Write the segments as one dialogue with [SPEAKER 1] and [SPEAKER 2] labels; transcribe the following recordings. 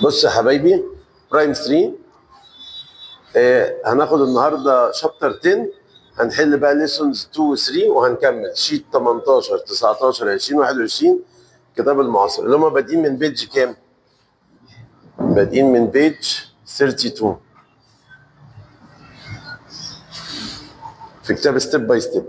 [SPEAKER 1] بص يا حبايبي، برايم 3. هناخد النهارده شابتر 10. هنحل بقى ليسونز 2 و 3 وهنكمل شيت 18 19 20 21 كتاب المعاصر اللي هم بادئين من بيج كام؟ بادئين من بيج 32 في كتاب ستيب باي ستيب.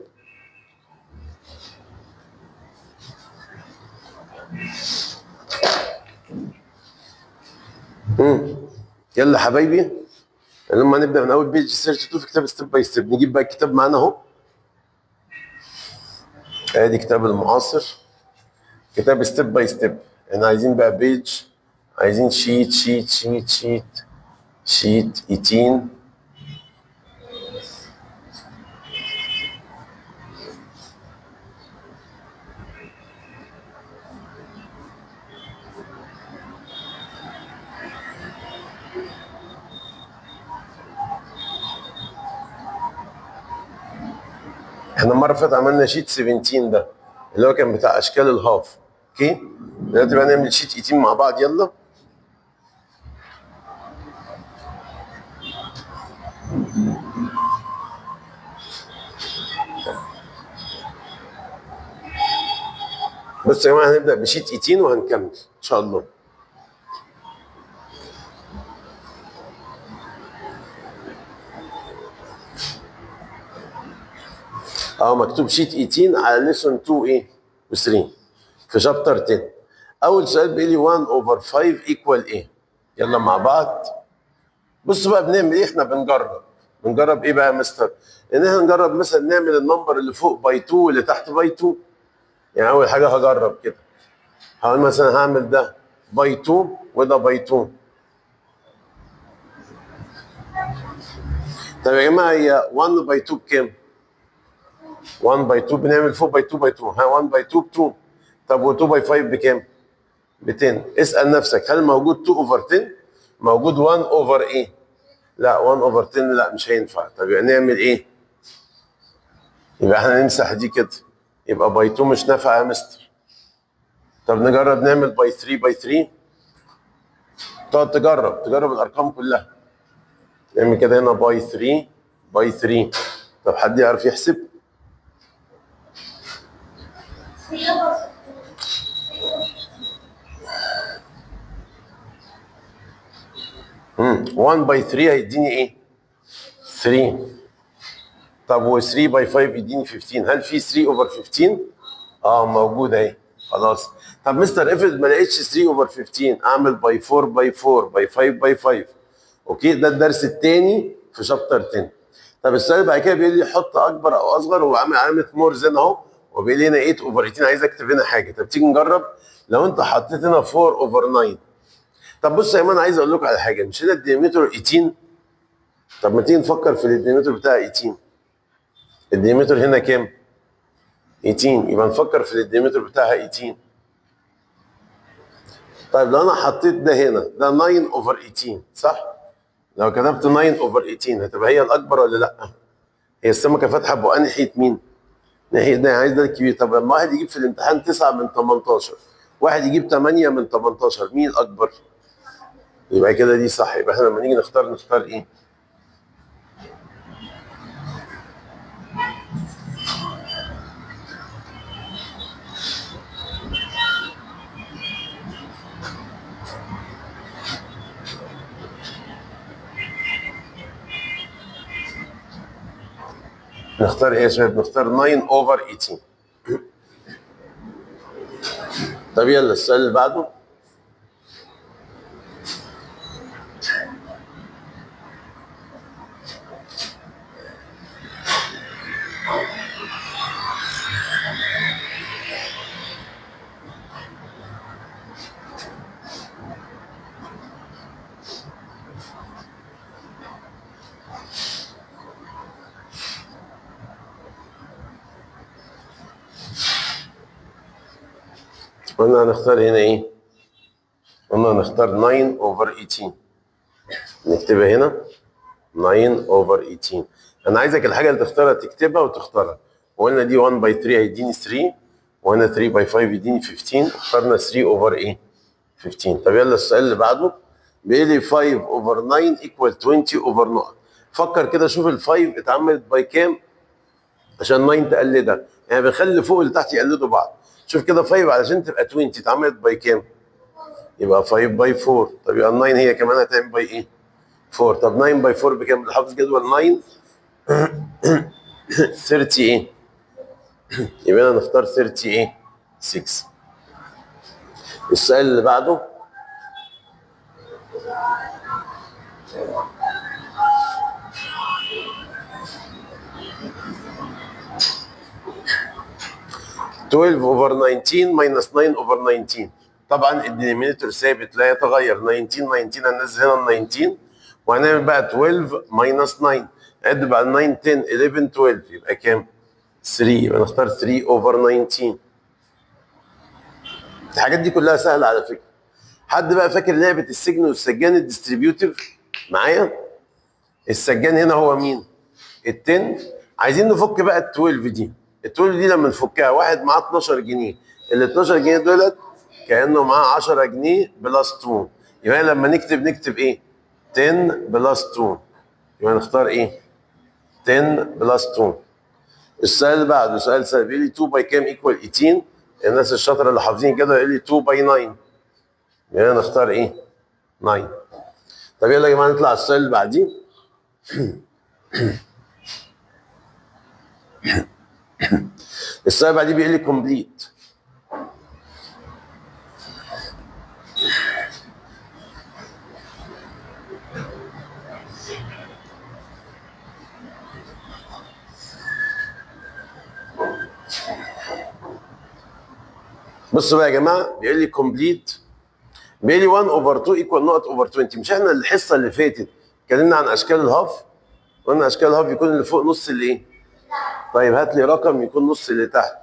[SPEAKER 1] يلا حبايبي، لما نبدا من اول بيج 32 في كتاب ستيب باي ستيب. نجيب بقى الكتاب معانا اهو. ادي كتاب المعاصر، كتاب ستيب باي ستيب. احنا عايزين بقى بيج، عايزين شيت 18. احنا المره اللي فاتت عملنا شيت 17 ده اللي هو كان بتاع اشكال الهاف. اوكي، دلوقتي بقى نعمل شيت 18 مع بعض. يلا بص يا جماعه، هنبدا بشيت 18 وهنكمل ان شاء الله. مكتوب شيت 18 على ليسون 2 ايه و 3 في شابتر 10. اول سؤال بيقول لي 1 اوفر 5 ايكوال ايه؟ يلا مع بعض. بص بقى بنعمل ايه؟ احنا بنجرب ايه بقى يا مستر؟ ان احنا نجرب مثلا نعمل النمبر اللي فوق باي 2 واللي تحت باي 2. يعني اول حاجه هجرب كده، هقول مثلا هعمل ده باي 2 وده باي 2. طب يا جماعه، هي 1 باي 2 بكام؟ 1 باي 2 بنعمل فوق باي 2 باي 2. 1 باي 2 ب 2. طب و2 باي 5 بكام؟ ب 10. اسال نفسك، هل موجود 2 اوفر 10؟ موجود 1 اوفر ايه؟ لا، 1 اوفر 10 لا، مش هينفع. طب يعني نعمل ايه؟ يبقى احنا نمسح دي كده، يبقى باي 2 مش نافعه يا مستر. طب نجرب نعمل باي 3 باي 3. تقعد تجرب الارقام كلها. نعمل كده هنا باي 3 باي 3. طب حد يعرف يحسب؟ 1 باي 3 هيديني ايه؟ 3. طب و 3 باي 5 يديني 15. هل في 3 اوفر 15؟ موجوده اهي. خلاص. طب مستر افرض ما لقيتش 3 اوفر 15، اعمل باي 4 باي 4 باي 5 باي 5. اوكي، ده الدرس الثاني في شابتر 10. طب السؤال بعد كده بيقول لي حط اكبر او اصغر، هو عامل علامه مور زي اهو، وبيقول لي هنا 8 اوفر 18. عايز اكتب هنا حاجه. طب تيجي نجرب. لو انت حطيت هنا 4 اوفر 9. طب بص يا ايمان، عايز اقول لكم على حاجه. مش هنا الديامتر 18؟ طب ما تيجي نفكر في الديامتر بتاع 18. الديامتر هنا كام؟ 18. يبقى نفكر في الديامتر بتاعها 18. طيب لو انا حطيت ده هنا، ده 9 اوفر 18 صح؟ لو كتبت 9 اوفر 18 هتبقى هي الاكبر ولا لا؟ هي السمكه فاتحه بقى ناحيه مين؟ ناحيه ده، عايز ده الكبير. طب لما واحد يجيب في الامتحان 9 من 18، واحد يجيب 8 من 18، مين الاكبر؟ يبقى كده دي صح. يبقى احنا لما نيجي نختار ايه؟ نختار ايه يا شباب؟ نختار 9 اوفر 18. طب يلا السؤال اللي بعده. قلنا هنختار هنا ايه؟ قلنا هنختار 9 اوفر 18. نكتبها هنا 9 اوفر 18. انا عايزك الحاجه اللي تختارها تكتبها وتختارها. وقلنا دي 1 باي 3 هيديني 3، وهنا 3 باي 5 يديني 15. اخترنا 3 اوفر ايه؟ 15. طب يلا السؤال اللي بعده. بيقول لي 5 اوفر 9 ايكوال 20 اوفر نقط. فكر كده شوف ال 5 اتعملت باي كام عشان 9 تقلدها، يعني بنخلي اللي فوق واللي تحت يقلدوا بعض. شوف كده 5 علشان تبقى 20 اتعملت باي كام؟ يبقى 5 باي 4. طب يبقى ال 9 هي كمان هتعمل باي ايه؟ 4. طب 9 باي 4 بكام؟ اللي حافظ جدول 9 30 ايه؟ يبقى انا نختار 30 ايه؟ 6. السؤال اللي بعده 12 اوفر 19 ماينس 9 اوفر 19. طبعا الدينومينيتور ثابت لا يتغير. 19 هننزل هنا ال 19 وهنعمل بقى 12 ماينس 9. عد بقى 9 10 11 12 يبقى كام؟ 3. يبقى نختار 3 اوفر 19. الحاجات دي كلها سهله على فكره. حد بقى فاكر لعبه السجن والسجان الديستريبيوتيف معايا؟ السجان هنا هو مين؟ ال 10. عايزين نفك بقى ال 12 دي. ال 12 دي لما نفكها واحد معاه 12 جنيه، ال 12 جنيه دولت كانه معاه 10 جنيه بلس 2. يبقى لما نكتب ايه؟ 10 بلس 2. يبقى نختار ايه؟ 10 بلس 2. السؤال اللي بعده سؤال سهل، بيقول لي 2 باي كام ايكوال 18. الناس الشاطره اللي حافظين كده يقول لي 2 باي 9. يبقى نختار ايه؟ 9. طب يلا يا جماعه نطلع على السؤال اللي بعديه. السؤال اللي بعديه بيقول لي كومبليت. بصوا بقى يا جماعه بيقول لي كومبليت. بيقول لي 1 اوفر 2 ايكوال نقط اوفر 20. مش احنا الحصه اللي فاتت اتكلمنا عن اشكال الهاف؟ قلنا اشكال الهاف يكون اللي فوق نص الايه؟ طيب هات لي رقم يكون نص اللي تحت.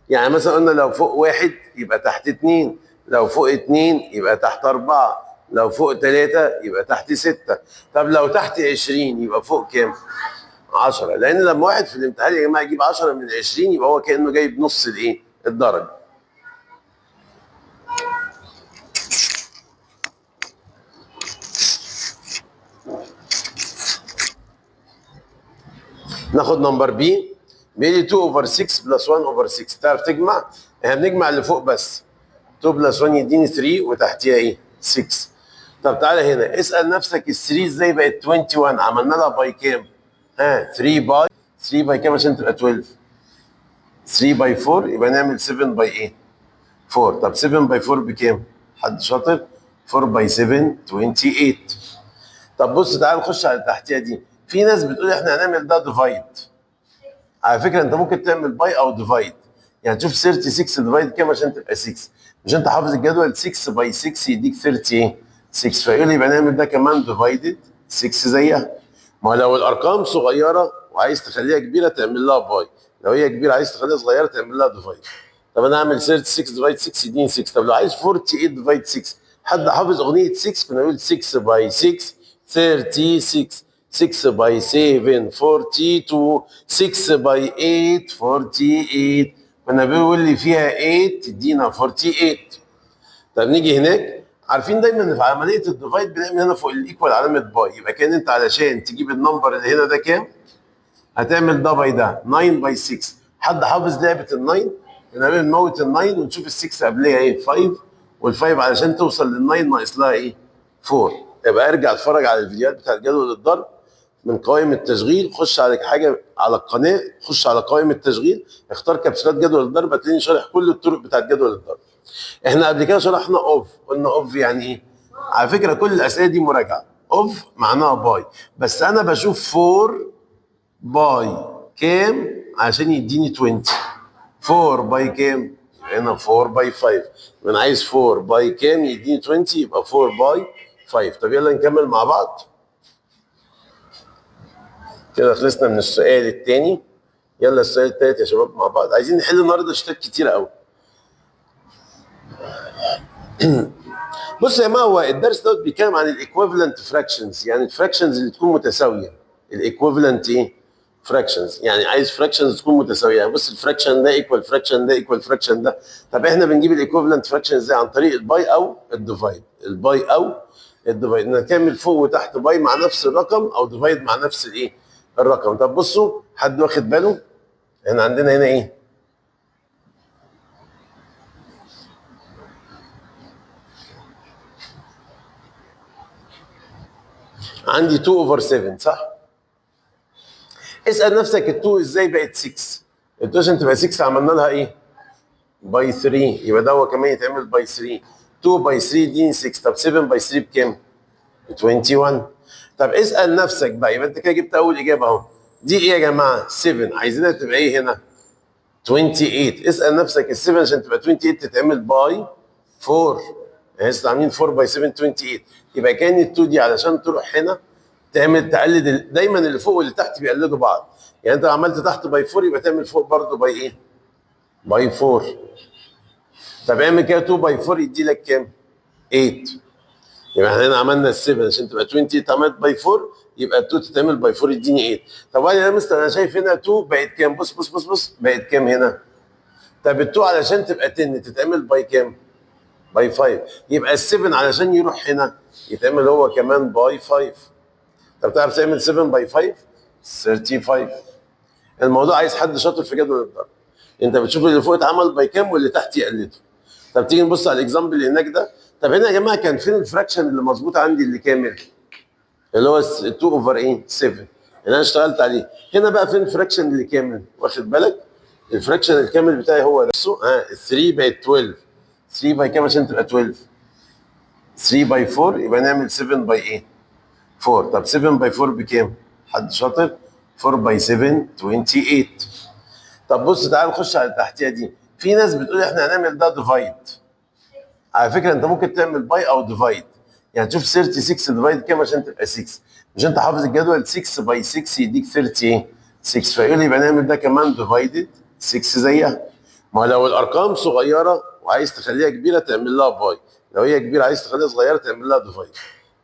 [SPEAKER 1] يعني مثلا قلنا لو فوق 1 يبقى تحت 2، لو فوق 2 يبقى تحت 4، لو فوق 3 يبقى تحت 6. طب لو تحت 20 يبقى فوق كام؟ 10. لان لما واحد في الامتحان يا جماعه يجيب 10 من 20 يبقى هو كانه جايب نص الايه؟ الدرجه. ناخد نمبر بي. بيقول لي 2 اوفر 6 بلس 1 اوفر 6. تعرف تجمع؟ احنا بنجمع اللي فوق بس. 2 بلس 1 يديني 3 وتحتيها ايه؟ 6. طب تعالى هنا اسال نفسك ال 3 ازاي بقت 21؟ عملنا لها باي كام؟ 3 باي كام عشان تبقى 12؟ 3 باي 4 يبقى نعمل 7 باي ايه؟ 4. طب 7 باي 4 بكام؟ حد شاطر؟ 4 باي 7 28. طب بص تعالى نخش على اللي تحتيها دي. في ناس بتقول احنا هنعمل ده ديفايد. على فكره انت ممكن تعمل باي او ديفايد. يعني تشوف 36 ديفايد كام عشان تبقى 6. مش انت حافظ الجدول 6 باي 6 يديك 30 6، فيقول لي يبقى نعمل ده كمان ديفايدد 6 زيها. ما لو الارقام صغيره وعايز تخليها كبيره تعمل لها باي، لو هي كبيره عايز تخليها صغيره تعمل لها ديفايد. طب انا اعمل 36 ديفايد 6 يديني 6. طب لو عايز 48 ديفايد 6، حد حافظ اغنيه 6 كنا نقول 6 باي 6 36، 6 باي 7 42، 6 باي 8 48. كنا بنقول لي فيها 8 تدينا 48. طب نيجي هناك عارفين دايما في عمليه الديفايد بنعمل هنا فوق الايكوال علامه باي. يبقى كان انت علشان تجيب النمبر اللي هنا ده كام هتعمل ده باي ده 9 باي 6. حد حافظ لعبه ال 9؟ كنا بنموت ال 9 ونشوف ال 6 قبلها ايه؟ 5، وال5 علشان توصل لل 9 ناقص لها ايه؟ 4. يبقى ارجع اتفرج على الفيديوهات بتاعت جدول الضرب من قوائم التشغيل. خش على حاجه على القناه، خش على قوائم التشغيل اختار كبسولات جدول الضرب هتلاقيني شارح كل الطرق بتاعت جدول الضرب. احنا قبل كده شرحنا اوف. قلنا اوف يعني ايه؟ على فكره كل الاسئله دي مراجعه. اوف معناها باي، بس انا بشوف 4 باي كام عشان يديني 20. 4 باي كام؟ هنا 4 باي 5. انا عايز 4 باي كام يديني 20؟ يبقى 4 باي 5. طب يلا نكمل مع بعض. كده خلصنا من السؤال الثاني. يلا السؤال الثالث يا شباب مع بعض. عايزين نحل النهارده شتات كتيره قوي. بص يا جماعه هو الدرس دوت بيتكلم عن الايكويفالنت فراكشنز، يعني الفراكشنز اللي تكون متساويه. الايكويفالنت ايه؟ فراكشنز، يعني عايز فراكشنز تكون متساويه. يعني بص الفراكشن ده ايكوال فراكشن ده ايكوال فراكشن ده. طب احنا بنجيب الايكويفالنت فراكشن ازاي؟ عن طريق الباي او الديفايد. الباي او الديفايد، نكمل فوق وتحت باي مع نفس الرقم او ديفايد مع نفس الايه الرقم. طب بصوا، حد واخد باله احنا عندنا هنا ايه؟ عندي 2 اوفر 7 صح؟ اسال نفسك ال 2 ازاي بقت 6؟ ال 2 عشان تبقى 6 عملنا لها ايه؟ باي 3، يبقى ده هو كمان يتعمل باي 3. 2 باي 3 دي 6. طب 7 باي 3 بكام؟ 21. طب اسال نفسك بقى، يبقى انت كده جبت اول اجابه اهو. دي ايه يا جماعه؟ 7. عايزينها تبقى ايه هنا؟ 28. اسال نفسك ال 7 عشان تبقى 28 تتعمل باي 4. يعني لسه عاملين 4 باي 7 28. يبقى كان ال 2 دي علشان تروح هنا تعمل تقلد دايما اللي فوق واللي تحت بيقلدوا بعض. يعني انت لو عملت تحت باي 4 يبقى تعمل فوق برضه باي ايه؟ باي 4. طب اعمل كده 2 باي 4 يدي لك كام؟ 8. يبقى احنا هنا عملنا ال 7 عشان تبقى 20 اتعملت باي 4، يبقى ال 2 تتعمل باي 4 يديني 8. طب يا مستر انا شايف هنا 2 بقت كام؟ بص بص بص بص بقت كام هنا؟ طب ال 2 علشان تبقى 10 تتعمل باي كام؟ باي 5. يبقى ال 7 علشان يروح هنا يتعمل هو كمان باي 5. طب تعرف تعمل 7 باي 5؟ 35. الموضوع عايز حد شاطر في جدول الضرب. انت بتشوف اللي فوق اتعمل باي كام واللي تحت يقلده. طب تيجي نبص على الاكزامبل اللي هناك ده. طب هنا يا جماعه كان فين الفراكشن اللي مظبوط عندي اللي كامل؟ اللي هو 2 اوفر ايه؟ 7 اللي انا اشتغلت عليه. هنا بقى فين الفراكشن اللي كامل؟ واخد بالك؟ الفراكشن الكامل بتاعي هو نفسه 3 بقت 12. 3 باي كام عشان تبقى 12؟ 3 باي 4 يبقى نعمل 7 باي ايه؟ 4. طب 7 باي 4 بكام؟ حد شاطر؟ 4 باي 7 28. طب بص تعال نخش على تحتيها دي. في ناس بتقول احنا هنعمل ده ديفايد. على فكره انت ممكن تعمل باي او ديفايد. يعني تشوف 36 ديفايد كام عشان تبقى 6. مش انت حافظ الجدول 6 باي 6 يديك 36، فيقول لي يبقى نعمل ده كمان ديفايدد 6 زيها. ما لو الارقام صغيره وعايز تخليها كبيره تعمل لها باي، لو هي كبيره عايز تخليها صغيره تعمل لها ديفايد.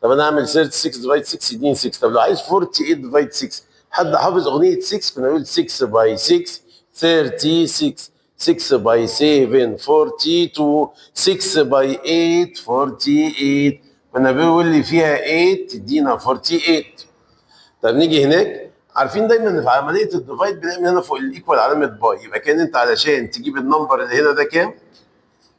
[SPEAKER 1] طب انا اعمل 36 ديفايد 6 يديني 6. طب لو عايز 48 ديفايد 6، حد حافظ اغنيه 6 كنا نقول 6 باي 6 36، 6 باي 7 42، 6 باي 8 48. كنا بيقول لي فيها 8 تدينا 48. طب نيجي هناك، عارفين دايما ان في عمليه الديفايد بنعمل هنا فوق الايكوال علامه باي. يبقى كان انت علشان تجيب النمبر اللي هنا ده كام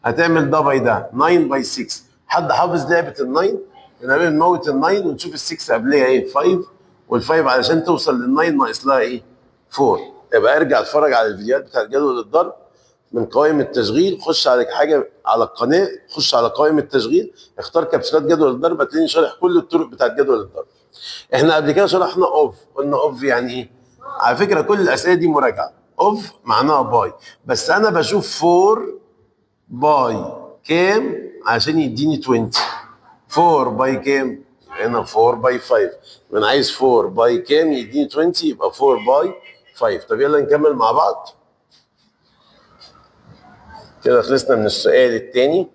[SPEAKER 1] هتعمل ده باي ده 9 باي 6. حد حافظ لعبه ال9؟ بنعمل نموت ال9 ونشوف ال6 قبلها ايه؟ 5. وال5 علشان توصل لل9 ناقص لها ايه؟ 4. يبقى ارجع اتفرج على الفيديوهات بتاعت جدول الضرب من قوائم التشغيل. خش على حاجه على القناه، خش على قوائم التشغيل، اختار كبسولات جدول الضرب هتلاقيني شارح كل الطرق بتاعت جدول الضرب. احنا قبل كده شرحنا اوف، قلنا اوف يعني ايه؟ على فكره كل الاسئله دي مراجعه. اوف معناها باي، بس انا بشوف 4 باي كام عشان يديني 20. 4 باي كام؟ هنا 4 باي 5. انا عايز 4 باي كام يديني 20، يبقى 4 باي 5. طب يلا نكمل مع بعض. كده خلصنا من السؤال الثاني.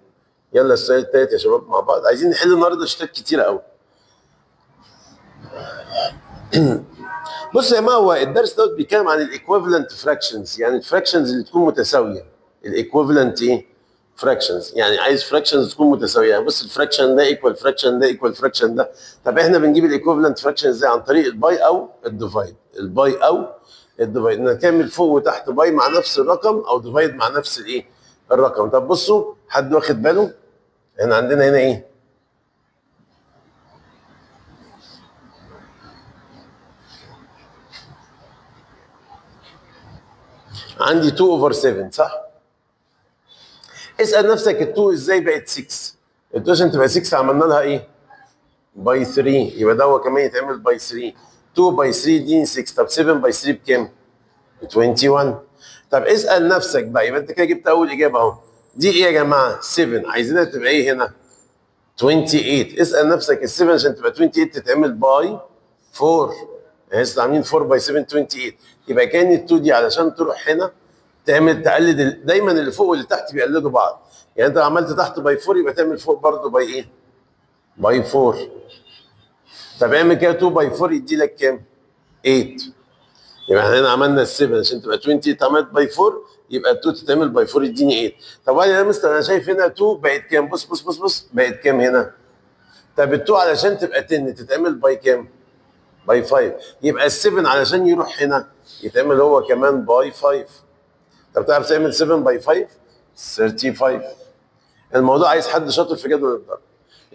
[SPEAKER 1] يلا السؤال الثالث يا شباب مع بعض. عايزين نحل النهارده شتات كتيره قوي. بص يا جماعه، هو الدرس دوت بيتكلم عن الايكويفالنت فراكشنز، يعني الفراكشنز اللي تكون متساويه. الايكويفالنت ايه؟ فراكشنز، يعني عايز فراكشنز تكون متساويه. يعني بص الفراكشن ده ايكوال فراكشن ده ايكوال فراكشن ده. طب احنا بنجيب الايكويفالنت فراكشن ازاي؟ عن طريق الباي او الديفايد. الباي او الديفايد، نكمل فوق وتحت باي مع نفس الرقم او ديفايد مع نفس الايه؟ الرقم. طب بصوا، حد واخد باله؟ احنا عندنا هنا ايه؟ عندي 2 اوفر 7 صح؟ اسال نفسك ال 2 ازاي بقت 6؟ ال 2 عشان تبقى 6 عملنا لها ايه؟ باي 3، يبقى ده هو كمان يتعمل باي 3. 2 باي 3 دي 6. طب 7 باي 3 بكام؟ 21. طب اسال نفسك بقى، يبقى انت كده جبت اول اجابه اهو. دي ايه يا جماعه؟ 7. عايزينها تبقى ايه هنا؟ 28. اسال نفسك ال 7 عشان تبقى 28 تتعمل باي 4. يعني لسه عاملين 4 باي 7 28. يبقى كان ال 2 دي علشان تروح هنا تعمل تقلد دايما اللي فوق واللي تحت بيقلدوا بعض. يعني انت لو عملت تحت باي 4 يبقى تعمل فوق برضه باي ايه؟ باي 4. طب اعمل كده 2 باي 4 يدي لك كام؟ 8. يبقى احنا هنا عملنا ال 7 عشان تبقى 20 اتعملت باي 4، يبقى ال 2 تتعمل باي 4 يديني 8. طب يا مستر انا شايف هنا 2 بقت كام؟ بص بص بص بص بقت كام هنا؟ طب ال 2 علشان تبقى 10 تتعمل باي كام؟ باي 5. يبقى ال 7 علشان يروح هنا يتعمل هو كمان باي 5. طب تعرف تعمل 7 باي 5؟ 35. الموضوع عايز حد شاطر في جدول الضرب.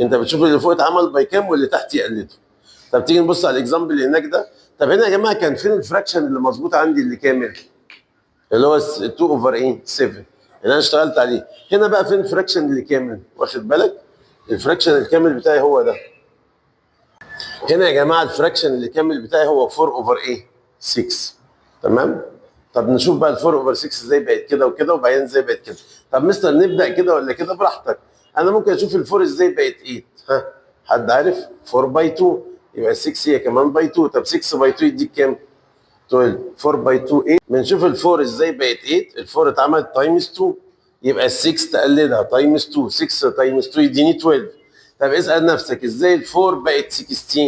[SPEAKER 1] انت بتشوف اللي فوق اتعمل باي كام واللي تحت يقلده. طب تيجي نبص على الاكزامبل اللي هناك ده. طب هنا يا جماعه كان فين الفراكشن اللي مظبوط عندي اللي كامل؟ اللي هو 2 اوفر ايه؟ 7 اللي انا اشتغلت عليه. هنا بقى فين الفراكشن اللي كامل؟ واخد بالك؟ الفراكشن الكامل بتاعي هو ده. هنا يا جماعه الفراكشن اللي كامل بتاعي هو 4 اوفر ايه؟ 6. تمام؟ طب نشوف بقى ال 4 اوفر 6 ازاي بقت كده وكده وبعدين ازاي بقت كده. طب مستر نبدا كده ولا كده؟ براحتك. انا ممكن اشوف ال 4 ازاي بقت 8. ها؟ حد عارف؟ 4 باي 2 يبقى 6 هي كمان باي 2. طب 6 باي 2 يديك كام؟ 12. 4 باي 2 8. بنشوف ال 4 ازاي بقت 8. ال 4 اتعملت تايمز 2 يبقى ال 6 تقلدها تايمز 2. 6 تايمز 2 يديني 12. طب اسال نفسك ازاي ال 4 بقت 16؟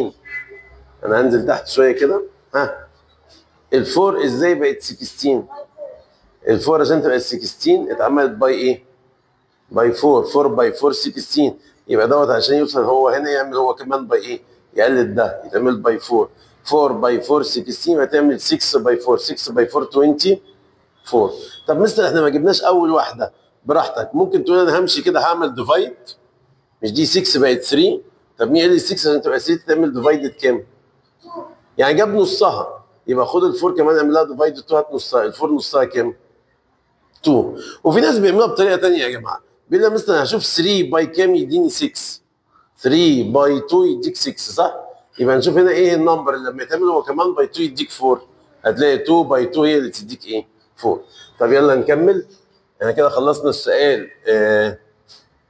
[SPEAKER 1] انا هنزل تحت شويه كده. ها؟ ال 4 ازاي بقت 16؟ ال 4 عشان تبقى 16 اتعملت باي ايه؟ باي 4. 4 باي 4 16. يبقى دوت عشان يوصل هو هنا يعمل هو كمان باي ايه؟ يقلد ده يتعمل باي 4. 4 باي 4 16 يبقى تعمل 6 باي 4. 6 باي 4 24. طب مستر احنا ما جبناش اول واحده. براحتك ممكن تقول انا همشي كده هعمل ديفايد. مش دي 6 بقت 3؟ طب مين قال لي 6 عشان تبقى 3 تعمل ديفايدد كام؟ يعني جاب نصها. يبقى خد ال 4 كمان اعملها ديفايد 2 هات نصها. ال 4 نصها كام؟ 2. وفي ناس بيعملوها بطريقه ثانيه يا جماعه. بيقول لي مثلا هشوف 3 باي كام يديني 6. 3 باي 2 يديك 6 صح؟ يبقى نشوف هنا ايه النمبر اللي لما يتعمل هو كمان باي 2 يديك 4. هتلاقي 2 باي 2 هي اللي تديك ايه؟ 4. طب يلا نكمل. احنا كده خلصنا السؤال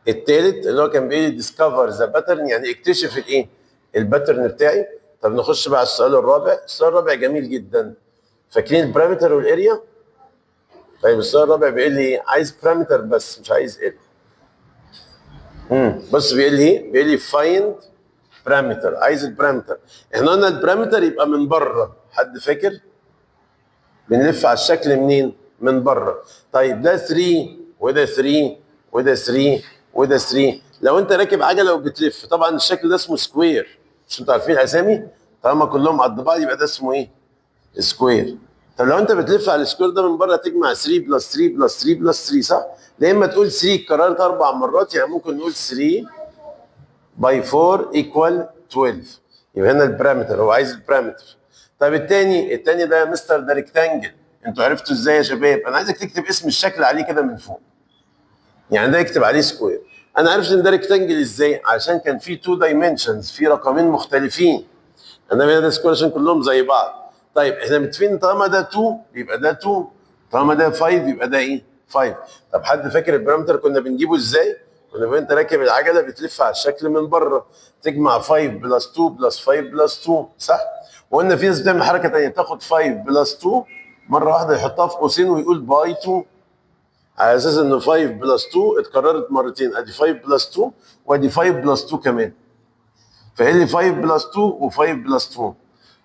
[SPEAKER 1] الثالث اللي هو كان بيقول ديسكفر ذا باترن يعني اكتشف الايه؟ الباترن بتاعي. طب نخش بقى على السؤال الرابع. السؤال الرابع جميل جدا. فاكرين البارامتر والاريا؟ طيب السؤال الرابع بيقول لي عايز بارامتر بس مش عايز اريا. بص بيقول لي ايه؟ بيقول لي فايند بارامتر. عايز البارامتر. احنا قلنا البارامتر يبقى من بره. حد فاكر؟ بنلف على الشكل منين؟ من بره. طيب ده 3 وده 3 وده 3 وده 3. لو انت راكب عجله وبتلف طبعا الشكل ده اسمه سكوير. مش انتوا عارفين الاسامي؟ طالما كلهم قد بعض يبقى ده اسمه ايه؟ سكوير. طب لو انت بتلف على السكوير ده من بره تجمع 3 بلس 3 بلس 3 بلس 3 صح؟ يا اما تقول 3 اتكررت 4 مرات يعني ممكن نقول 3 باي 4 ايكوال 12. يبقى هنا البارامتر هو عايز البارامتر. طب الثاني ده يا مستر ده ريكتانجل. انتوا عرفتوا ازاي يا شباب؟ انا عايزك تكتب اسم الشكل عليه كده من فوق. يعني ده يكتب عليه سكوير. انا عرفت ان ده ريكتانجل ازاي؟ عشان كان في 2 دايمنشنز في رقمين مختلفين. انا ده سكوير عشان كلهم زي بعض. طيب احنا متفقين طالما ده 2 يبقى ده 2. طالما ده 5 يبقى ده ايه؟ 5. طب حد فاكر البارامتر كنا بنجيبه ازاي؟ كنا وانت راكب العجله بتلف على الشكل من بره تجمع 5 بلس 2 بلس 5 بلس 2 صح؟ وقلنا في ناس بتعمل حركه ثانيه تاخد 5 بلس 2 مره واحده يحطها في قوسين ويقول باي 2 على اساس ان 5 بلس 2 اتكررت مرتين. ادي 5 بلس 2 وادي 5 بلس 2 كمان. فقال لي 5 بلس 2 و5 بلس 2.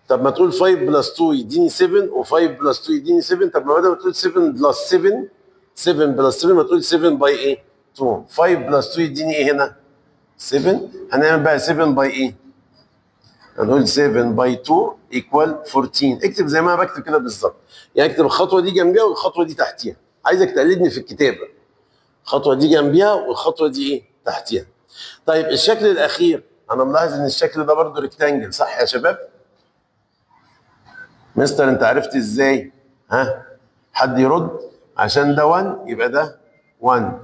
[SPEAKER 1] طب ما تقول 5 بلس 2 يديني 7 و5 بلس 2 يديني 7. طب ما بدل ما تقول 7 بلس 7 7 بلس 7 ما تقول 7 باي ايه؟ 2. 5 بلس 2 يديني ايه هنا؟ 7. هنعمل بقى 7 باي ايه؟ هنقول 7 باي 2 ايكوال 14. اكتب زي ما انا بكتب كده بالظبط. يعني اكتب الخطوه دي جنبيها والخطوه دي تحتيها. عايزك تقلدني في الكتابه. الخطوه دي جنبيها والخطوه دي ايه؟ تحتيها. طيب الشكل الاخير انا ملاحظ ان الشكل ده برضه ريكتانجل صح يا شباب؟ مستر انت عرفت ازاي؟ ها؟ حد يرد؟ عشان ده 1 يبقى ده 1.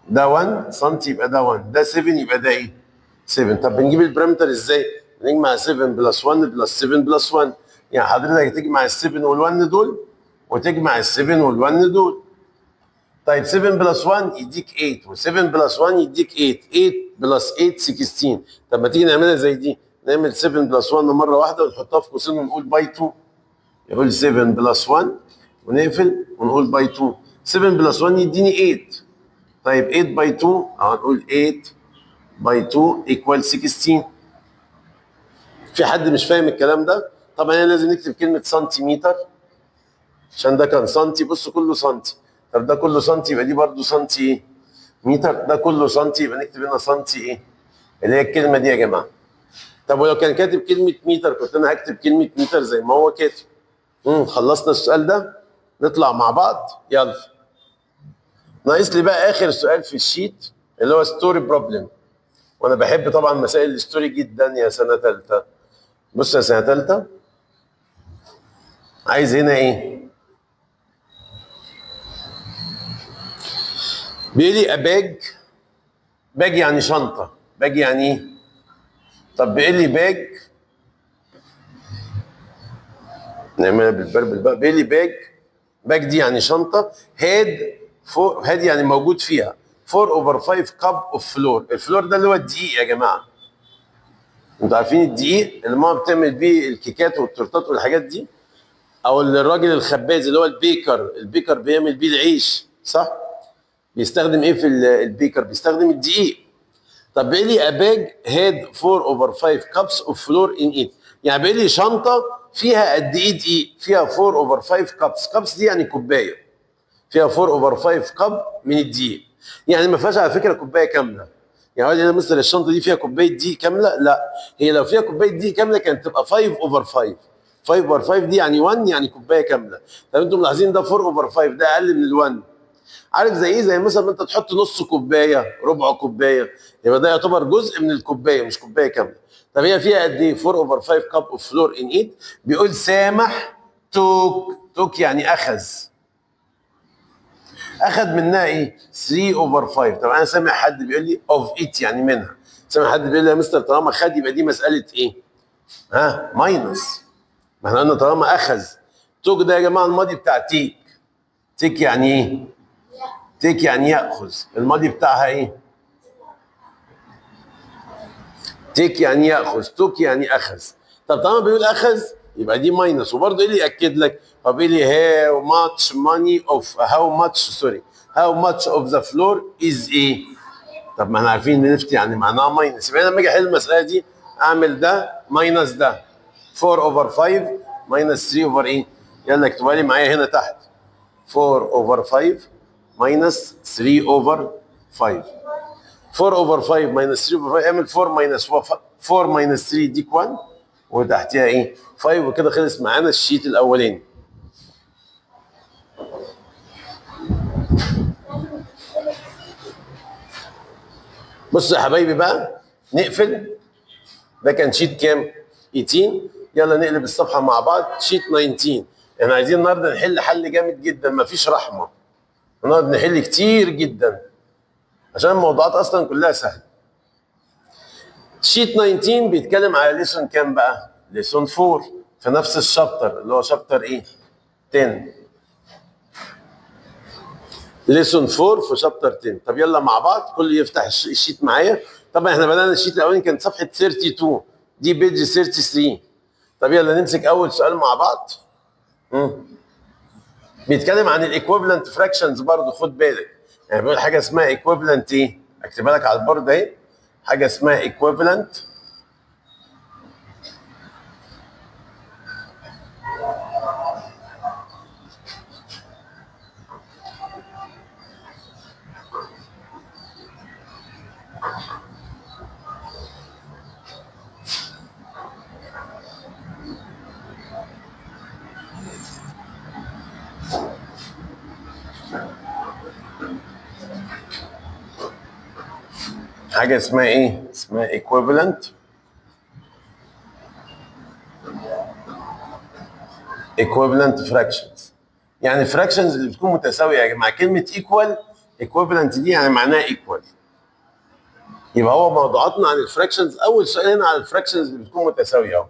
[SPEAKER 1] ده 1 سم يبقى ده 1. ده 7 يبقى ده ايه؟ 7. طب بنجيب البارامتر ازاي؟ نجمع 7 بلس 1 بلس 7 بلس 1. يعني حضرتك تجمع ال 7 وال 1 دول وتجمع ال 7 وال 1 دول. طيب 7 بلس 1 يديك 8 و7 بلس 1 يديك 8. 8 بلس 8 16. طب ما تيجي نعملها زي دي. نعمل 7 بلس 1 مره واحده ونحطها في قوسين ونقول باي 2. يقول 7 بلس 1 ونقفل ونقول باي 2. 7 بلس 1 يديني 8. طيب 8 باي 2 هنقول 8 باي 2 ايكوال 16. في حد مش فاهم الكلام ده؟ طبعا هنا لازم نكتب كلمه سنتيمتر عشان ده كان سنتي. بصوا كله سنتي. طب ده كله سنتي يبقى دي برضه سنتي ايه؟ متر ده كله سنتي، يبقى نكتب هنا سنتي ايه؟ اللي هي الكلمه دي يا جماعه. طب ولو كان كاتب كلمه متر كنت انا هكتب كلمه متر زي ما هو كاتب. خلصنا السؤال ده، نطلع مع بعض يلا. ناقص لي بقى اخر سؤال في الشيت اللي هو ستوري بروبلم. وانا بحب طبعا مسائل الستوري جدا يا سنه ثالثه. بص يا سنه ثالثه، عايز هنا ايه؟ بيقول لي اباج، باج يعني شنطه، باج يعني ايه؟ طب بيقول لي باج، نعملها بالبربل بقى. بيقول لي باج، باج دي يعني شنطه، هاد فور، هاد يعني موجود فيها 4 اوفر 5 كاب اوف فلور. الفلور ده اللي هو الدقيق يا جماعه. انتوا عارفين الدقيق اللي ماما بتعمل بيه الكيكات والتورتات والحاجات دي، او اللي الراجل الخباز اللي هو البيكر، البيكر بيعمل بيه العيش صح؟ بيستخدم ايه في البيكر؟ بيستخدم الدقيق. طب بيقول لي اباج هاد 4 اوفر 5 كابس اوف فلور ان ايت، يعني بيقول لي شنطه فيها قد ايه دقيق؟ فيها 4 اوفر 5 كابس، كابس دي يعني كوبايه، فيها 4 اوفر 5 كاب من الدقيق. يعني ما فيهاش على فكره كوبايه كامله. يعني قال لي مثلا الشنطه دي فيها كوبايه دقيق كامله؟ لا، هي لو فيها كوبايه دقيق كامله كانت تبقى 5 اوفر 5. 5 اوفر 5 دي يعني 1، يعني كوبايه كامله. طب انتم ملاحظين ده 4 اوفر 5 ده اقل من ال1. عارف زي ايه؟ زي مثلا انت تحط نص كوبايه، ربع كوبايه، يبقى ده يعتبر جزء من الكوبايه مش كوبايه كامله. طب هي فيها قد ايه؟ 4 اوفر 5 كاب اوف فلور ان ايت. بيقول سامح توك، توك يعني اخذ. اخذ منها ايه؟ 3 اوفر 5. طب انا سامع حد بيقول لي اوف ايت يعني منها. سامع حد بيقول لي يا مستر طالما خد يبقى دي مساله ايه؟ ها ماينس. ما احنا قلنا طالما اخذ. توك ده يا جماعه الماضي بتاع تيك. تيك يعني ايه؟ تيك يعني ياخذ. الماضي بتاعها ايه؟ تيك يعني ياخذ، توك يعني اخذ. طب طالما بيقول اخذ يبقى دي ماينس. وبرضه ايه اللي ياكد لك؟ هو بيقول لي هاو ماتش ماني اوف، هاو ماتش سوري، هاو ماتش اوف ذا فلور از ايه؟ طب ما احنا عارفين ان نفت يعني معناها ماينس، يبقى انا لما اجي احل المساله دي اعمل ده ماينس ده. 4 اوفر 5 ماينس 3 اوفر ايه؟ يلا اكتبها لي معايا هنا تحت. 4 اوفر 5 ماينس 3 اوفر 5. 4 اوفر 5 ماينس 3 اوفر 5، اعمل 4 ماينس 4 ماينس 3 ديك 1 وتحتيها ايه؟ 5. وكده خلص معانا الشيت الاولاني. بصوا يا حبايبي بقى نقفل. ده كان شيت كام؟ 18. يلا نقلب الصفحه مع بعض. شيت 19. احنا عايزين النهارده نحل حل جامد جدا، مفيش رحمه. هنقعد نحل كتير جدا عشان الموضوعات اصلا كلها سهله. شيت 19 بيتكلم على ليسون كام بقى؟ ليسون 4 في نفس الشابتر اللي هو شابتر ايه؟ 10. ليسون 4 في شابتر 10. طب يلا مع بعض كل يفتح الشيت معايا. طبعا احنا بدانا الشيت الاولاني كانت صفحه 32، دي بيج 33. طب يلا نمسك اول سؤال مع بعض. بيتكلم عن الايكويفالنت فراكشنز برضه، خد بالك. يعني بيقول حاجه اسمها ايكويفالنت ايه؟ اكتبها لك على البورد اهي. حاجه اسمها ايكويفالنت حاجه اسمها ايه؟ اسمها equivalent fractions. يعني fractions اللي بتكون متساويه يا جماعه. كلمه equal equivalent دي يعني معناها equal. يبقى هو موضوعاتنا عن الفراكشنز. اول سؤال هنا على الفراكشنز اللي بتكون متساويه اهو.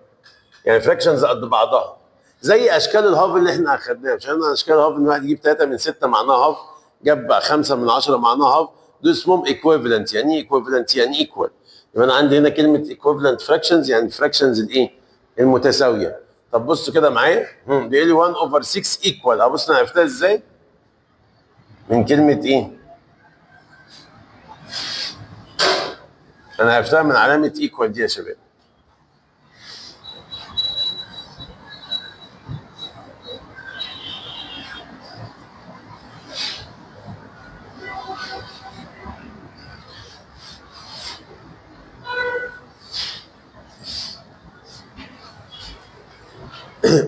[SPEAKER 1] يعني فراكشنز قد بعضها زي اشكال الهاف اللي احنا اخدناها. مش عندنا اشكال الهاف ان واحد يجيب 3 من 6 معناها هاف، جاب 5 من 10 معناها هاف. دول اسمهم equivalent. يعني ايه equivalent؟ يعني equal. يبقى انا عندي هنا كلمه equivalent fractions يعني fractions الايه؟ المتساويه. طب بصوا كده معايا. بيقول لي 1 over 6 equal. ابص انا عرفتها ازاي؟ من كلمه ايه؟ انا عرفتها من علامه equal دي يا شباب.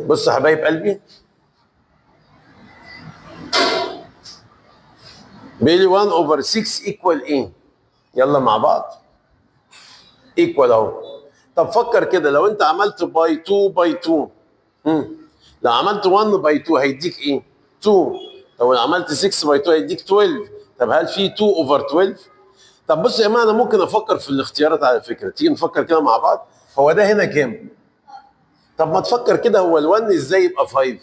[SPEAKER 1] بص يا حبايب قلبي، بيقول لي 1 اوفر 6 ايكوال ايه؟ يلا مع بعض. ايكوال اهو. طب فكر كده، لو انت عملت باي 2 باي 2، لو عملت 1 باي 2 هيديك ايه؟ 2. طب لو عملت 6 باي 2 هيديك 12. طب هل في 2 اوفر 12؟ طب بص يا جماعه، انا ممكن افكر في الاختيارات على فكره، تيجي نفكر كده مع بعض. هو ده هنا كام؟ طب ما تفكر كده، هو ال1 ازاي يبقى 5؟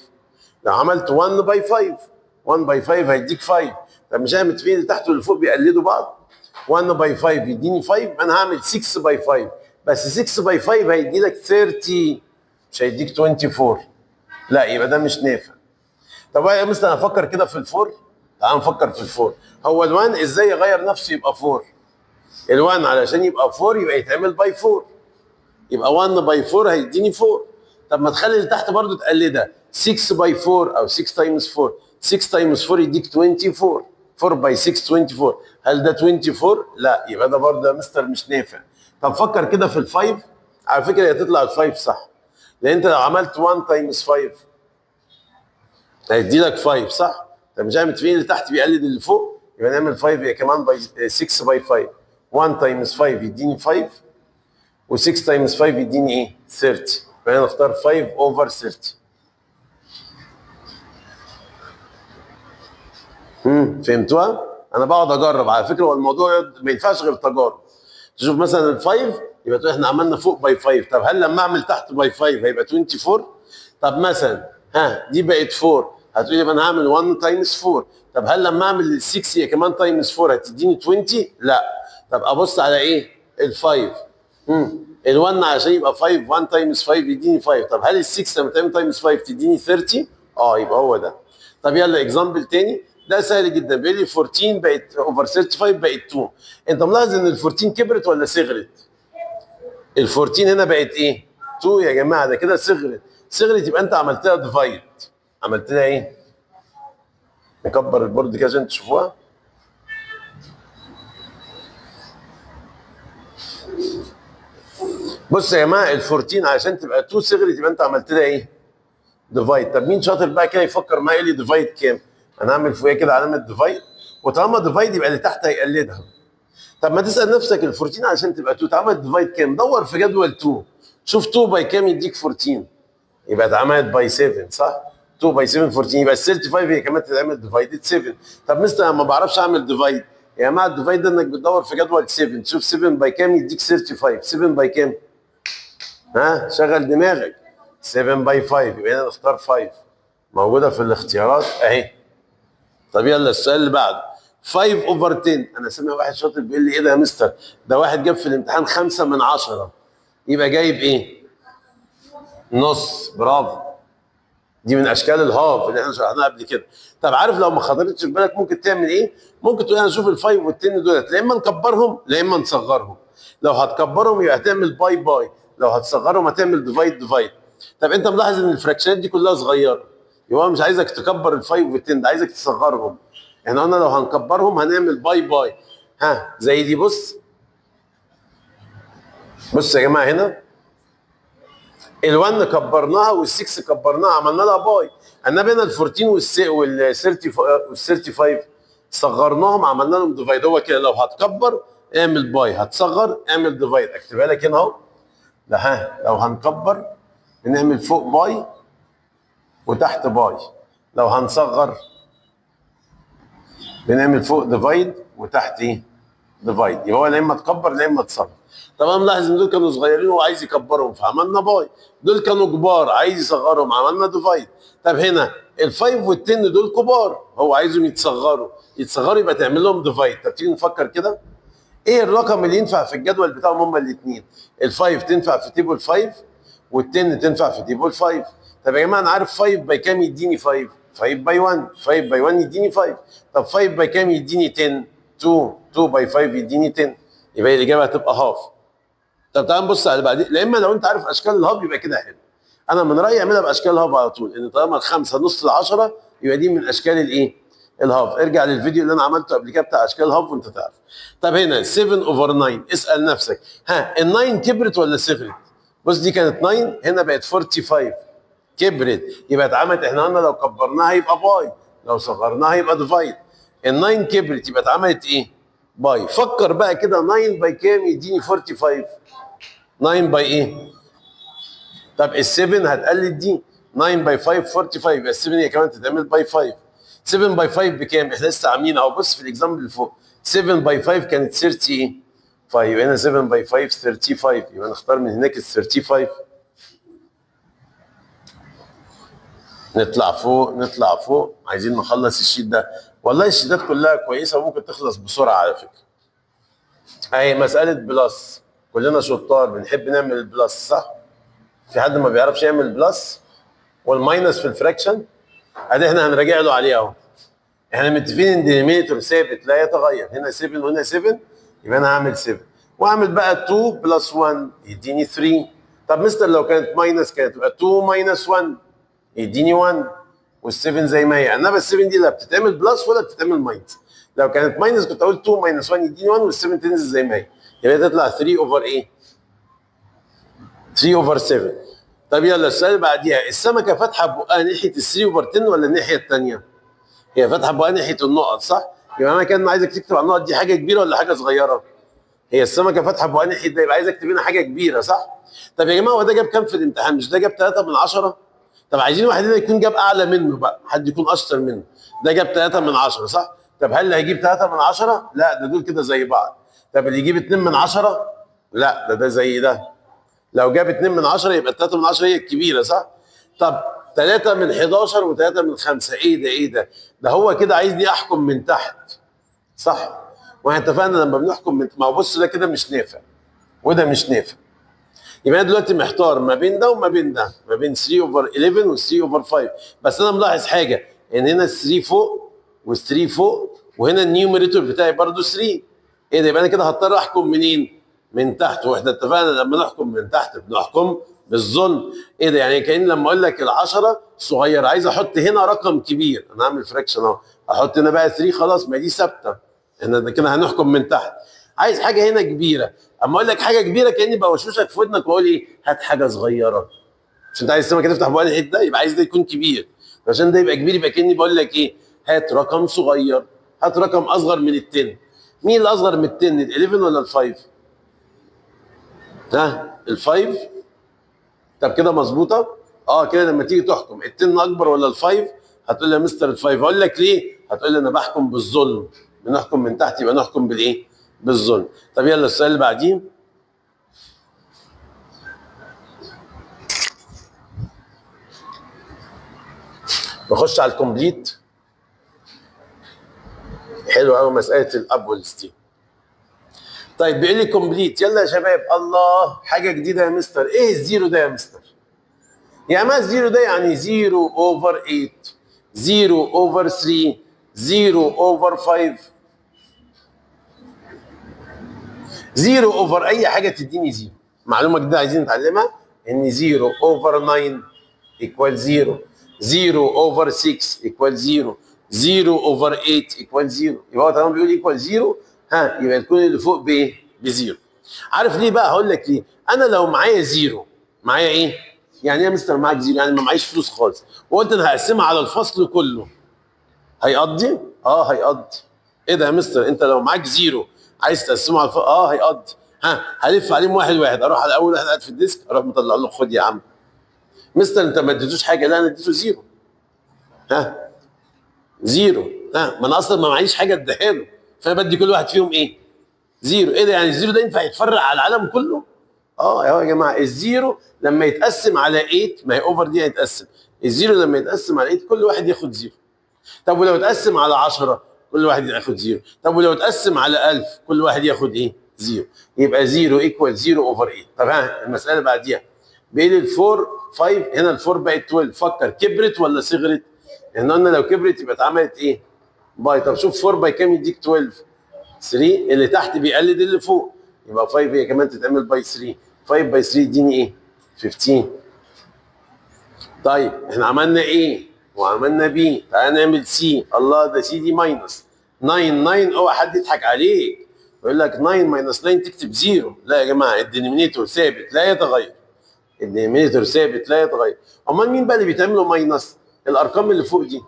[SPEAKER 1] لو عملت 1 باي 5، 1 باي 5 هيديك 5. طب مش هعمل فين اللي تحت واللي فوق بيقلدوا بعض؟ 1 باي 5 يديني 5، انا هعمل 6 باي 5، بس 6 باي 5 هيدي لك 30، مش هيديك 24. لا يبقى ده مش نافع. طب يا مستر انا افكر كده في الفور. تعال نفكر في الفور. هو ال1 ازاي يغير نفسه يبقى 4؟ ال1 علشان يبقى 4 يبقى يتعمل باي 4، يبقى 1 باي 4 هيديني 4. طب ما تخلي اللي تحت برضه تقلدها، 6 باي 4 او 6 تايمز 4، 6 تايمز 4 يديك 24، 4 باي 6 24. هل ده 24؟ لا، يبقى ده برضه يا مستر مش نافع. طب فكر كده في ال5. على فكره هي تطلع ال5 صح، لان انت لو عملت 1 تايمز 5 هيدي لك 5 صح؟ طب مش عارف فين اللي تحت بيقلد اللي فوق، يبقى نعمل 5 هي كمان باي 6 باي 5. 1 تايمز 5 يديني 5، و6 تايمز 5 يديني ايه؟ 30. فهنا نختار 5 اوفر 30. فهمتوها؟ انا بقعد اجرب على فكره، هو الموضوع ما ينفعش غير تجارب. تشوف مثلا ال5 يبقى تقول احنا عملنا فوق باي 5، طب هل لما اعمل تحت باي 5 هيبقى 24؟ طب مثلا دي بقت 4، هتقول لي انا هعمل 1 تايمز 4، طب هل لما اعمل 6 هي كمان تايمز 4 هتديني 20؟ لا. طب ابص على ايه؟ ال5. ال1 عشان يبقى 5، 1 تايمز 5 يديني 5، طب هل ال6 لما تعمل تايمز 5 تديني 30؟ يبقى هو ده. طب يلا اكزامبل تاني، ده سهل جدا. بيقول لي 14 بقت اوفر 35 بقت 2. انت ملاحظ ان ال 14 كبرت ولا صغرت؟ ال 14 هنا بقت ايه؟ 2 يا جماعه، ده كده صغرت. صغرت يبقى انت عملت لها ديفايد. عملت لها ايه؟ نكبر البورد كده عشان تشوفوها. بص يا جماعه، ال 14 عشان تبقى 2 صغرت يبقى انت عملت لها ايه؟ ديفايد. طب مين شاطر بقى كده يفكر معايا يقول لي ديفايد كام؟ انا هعمل فوقيها كده علامه ديفايد، وطالما ديفايد يبقى اللي تحت هيقلدها. طب ما تسال نفسك ال 14 عشان تبقى 2 اتعملت ديفايد كام؟ دور في جدول 2، شوف 2 باي كام يديك 14، يبقى اتعملت باي 7 صح؟ 2 باي 7 14، يبقى ال 35 هي كمان تتعمل ديفايدد 7. طب مستر انا ما بعرفش اعمل ديفايد. يا جماعه الديفايد ده انك بتدور في جدول 7، تشوف 7 باي كام يديك 35، 7 باي كام؟ شغل دماغك. 7 باي 5 يبقى هنا نختار 5، موجوده في الاختيارات اهي. طب يلا السؤال اللي بعده، 5 اوفر 10. انا سامع واحد شاطر بيقول لي ايه ده يا مستر؟ ده واحد جاب في الامتحان 5 من 10، يبقى جايب ايه؟ نص. برافو. دي من اشكال الهاف اللي احنا شرحناها قبل كده. طب عارف لو ما خطرتش في بالك ممكن تعمل ايه؟ ممكن تقول انا اشوف ال5 وال10 دولت، لا اما نكبرهم لا اما نصغرهم. لو هتكبرهم يبقى هتعمل باي باي، لو هتصغرهم هتعمل ديفايد ديفايد. طب انت ملاحظ ان الفراكشنات دي كلها صغيره، يبقى هو مش عايزك تكبر ال5 وال10، ده عايزك تصغرهم. احنا قلنا لو هنكبرهم هنعمل باي باي. زي دي. بص بص يا جماعه، هنا ال1 كبرناها وال6 كبرناها عملنا لها باي، انما هنا ال14 وال35 صغرناهم عملنا لهم ديفايد. هو كده لو هتكبر اعمل باي، هتصغر اعمل ديفايد. اكتبها لك هنا اهو. لو هنكبر بنعمل فوق باي وتحت باي، لو هنصغر بنعمل فوق ديفايد وتحت ايه؟ ديفايد. يبقى هو لا اما تكبر لا اما تصغر. طبعا ملاحظ ان دول كانوا صغيرين وعايز يكبرهم فعملنا باي، دول كانوا كبار عايز يصغرهم عملنا ديفايد. طب هنا ال5 وال10 دول كبار هو عايزهم يتصغروا يبقى تعمل لهم ديفايد. طب تيجي نفكر كده، ايه الرقم اللي ينفع في الجدول بتاعهم هما الاثنين؟ ال5 تنفع في تيبل 5 وال10 تنفع في تيبل 5. طب يا جماعه انا عارف 5 باي كام يديني 5؟ 5 باي 1، 5 باي 1 يديني 5. طب 5 باي كام يديني 10؟ 2 باي 5 يديني 10، يبقى الاجابه هتبقى هاف. طب تعال نبص على اللي بعدين، لا اما لو انت عارف اشكال الهاف يبقى كده حلو. انا من رايي اعملها باشكال الهاف على طول، ان طالما الخمسه نص ال10 يبقى دي من اشكال الايه؟ الهاف. ارجع للفيديو اللي انا عملته قبل كده بتاع اشكال الهاف وانت تعرف. طب هنا 7 اوفر 9، اسال نفسك ال9 كبرت ولا صغرت؟ بص دي كانت 9 هنا بقت 45. كبرت، يبقى اتعملت، احنا قلنا لو كبرناها يبقى باي، لو صغرناها يبقى ديفايد. ال 9 كبرت يبقى اتعملت ايه؟ باي. فكر بقى كده 9 باي كام يديني 45؟ 9 باي ايه؟ طب ال 7 هتقلد دي، 9 باي 5 45، يبقى ال 7 هي كمان تتعمل باي 5. 7 باي 5 بكام؟ احنا لسه عاملين اهو، بص في الاكزامبل اللي فوق، 7 باي 5 كانت 30 ايه؟ 5، يبقى هنا 7 باي 5 35، يبقى نختار من هناك ال 35. نطلع فوق نطلع فوق، عايزين نخلص الشيت ده. والله الشيتات كلها كويسه وممكن تخلص بسرعه على فكره. اهي مساله بلس، كلنا شطار بنحب نعمل البلس صح؟ في حد ما بيعرفش يعمل بلس؟ والماينس في الفراكشن ادي احنا هنراجع له عليه اهو. احنا متفقين ان دينيميتور ثابت لا يتغير، هنا 7 وهنا 7، يبقى انا هعمل 7 واعمل بقى 2 بلس 1 يديني 3. طب مستر لو كانت ماينس كانت تبقى 2 ماينس 1 يديني 1، وال7 زي ما هي، انما ال7 دي لا بتتعمل بلس ولا بتتعمل ماينس. لو كانت ماينس كنت اقول 2 ماينس 1 يديني 1، وال7 تنزل زي ما هي، يبقى تطلع 3 اوفر ايه؟ 3 اوفر 7. طب يلا السؤال اللي بعديها، السمكه فاتحه بقها ناحيه ال 3 اوفر 10 ولا الناحيه الثانيه؟ هي فاتحه بقها ناحيه النقط صح؟ يبقى انا كان عايزك تكتب على النقط دي حاجه كبيره ولا حاجه صغيره؟ هي السمكه فاتحه بقها ناحيه ده، يبقى عايزك تكتب لنا حاجه كبيره صح؟ طب يا جماعه هو ده جاب كام في الامتحان؟ مش ده جاب 3 من 10؟ طب عايزين واحد هنا يكون جاب اعلى منه بقى، حد يكون اشطر منه. ده جاب 3 من 10 صح؟ طب هل اللي هيجيب 3 من 10؟ لا، ده دول كده زي بعض. طب اللي يجيب 2 من 10؟ لا، ده زي ده. لو جاب 2 من 10 يبقى 3 من 10 هي الكبيره صح؟ طب 3 من 11 و3 من 5، ايه ده ايه ده؟ ده هو كده عايزني احكم من تحت صح؟ واحنا اتفقنا لما بنحكم من، ما هو بص ده كده مش نافع وده مش نافع. يبقى انا دلوقتي محتار ما بين ده وما بين ده، ما بين 3 اوفر 11 و 3 اوفر 5. بس انا ملاحظ حاجه، ان هنا ال 3 فوق وال3 فوق، وهنا النيوميريتور بتاعي برضو 3. ايه ده؟ يبقى انا كده هضطر احكم منين؟ من تحت، واحنا اتفقنا لما نحكم من تحت بنحكم بالظلم. ايه ده؟ يعني كأن لما اقول لك ال10 صغير عايز احط هنا رقم كبير، انا هعمل فراكشن اهو، احط هنا بقى 3 خلاص، ما دي ثابته، احنا كده هنحكم من تحت. عايز حاجه هنا كبيره، اما اقول لك حاجه كبيره كاني بوشوشك في ودنك واقول ايه؟ هات حاجه صغيره. مش انت عايز السمكه تفتح بقى الحته ده، يبقى عايز ده يكون كبير، عشان ده يبقى كبير يبقى كاني بقول لك ايه؟ هات رقم صغير، هات رقم اصغر من ال10. مين الاصغر من ال10؟ ال11 ولا ال5؟ ها ال5. طب كده مظبوطه؟ اه كده لما تيجي تحكم ال10 اكبر ولا ال5 هتقول لي يا مستر ال5، اقول لك ليه؟ هتقول لي انا بحكم بالظلم، بنحكم من تحت يبقى نحكم بالايه؟ بالظلم. طب يلا السؤال اللي بعديه، نخش على الكومبليت. حلو قوي مساله الاب والستيم. طيب بيقول لي كومبليت، يلا يا شباب، الله حاجه جديده يا مستر، ايه الزيرو ده يا مستر؟ يعني ما الزيرو ده يعني 0 اوفر 8، 0 اوفر 3، 0 اوفر 5، 0 اوفر اي حاجه تديني 0. معلومه جديده عايزين نتعلمها، ان 0 اوفر 9 ايكوال 0، 0 اوفر 6 ايكوال 0، 0 اوفر 8 ايكوال 0. يبقى هو طالما بيقول ايكوال 0، ها يبقى تكون اللي فوق بايه؟ بزيرو. عارف ليه بقى؟ هقول لك ليه. انا لو معايا 0، معايا ايه؟ يعني ايه يا مستر معاك 0؟ يعني ما معيش فلوس خالص، وقلت انا هقسمها على الفصل كله، هيقضي؟ اه هيقضي. ايه ده يا مستر؟ انت لو معاك 0 عايز تقسمه على الفصل؟ اه هيقضي. ها هلف عليهم واحد واحد، اروح على اول واحد قاعد في الديسك، اروح مطلع له خد يا عم. مستر انت ما اديتوش حاجه، لا انا اديته 0. ها 0. ها ما انا اصلا ما معيش حاجه اديها له، فانا بدي كل واحد فيهم ايه؟ 0. ايه ده؟ يعني الزيرو ده ينفع يتفرع على العالم كله؟ اه يا جماعه الزيرو لما يتقسم على 8، ما هي اوفر دي هيتقسم، الزيرو لما يتقسم على 8 كل واحد ياخد 0. طب ولو اتقسم على 10 كل واحد ياخد 0. طب ولو اتقسم على 1000 كل واحد ياخد ايه؟ 0. يبقى 0 ايكوال 0 اوفر 8. طب ها المساله اللي بعديها بين ال4 5، هنا ال4 بقت 12، فكر كبرت ولا صغرت؟ احنا قلنا لو كبرت يبقى اتعملت ايه؟ باي. طب شوف 4 باي كام يديك 12؟ 3. اللي تحت بيقلد اللي فوق، يبقى 5 هي كمان تتعمل باي 3. 5 باي 3 يديني ايه؟ 15. طيب احنا عملنا ايه؟ وعملنا بي، تعالى نعمل سي. الله ده سي دي ماينس 9. 9 اوعى حد يضحك عليك ويقول لك 9 ماينس 9 تكتب 0. لا يا جماعه الدينومينيتور ثابت لا يتغير. الدينومينيتور ثابت لا يتغير. امال مين بقى اللي بيتعملوا ماينس؟ الارقام اللي فوق دي.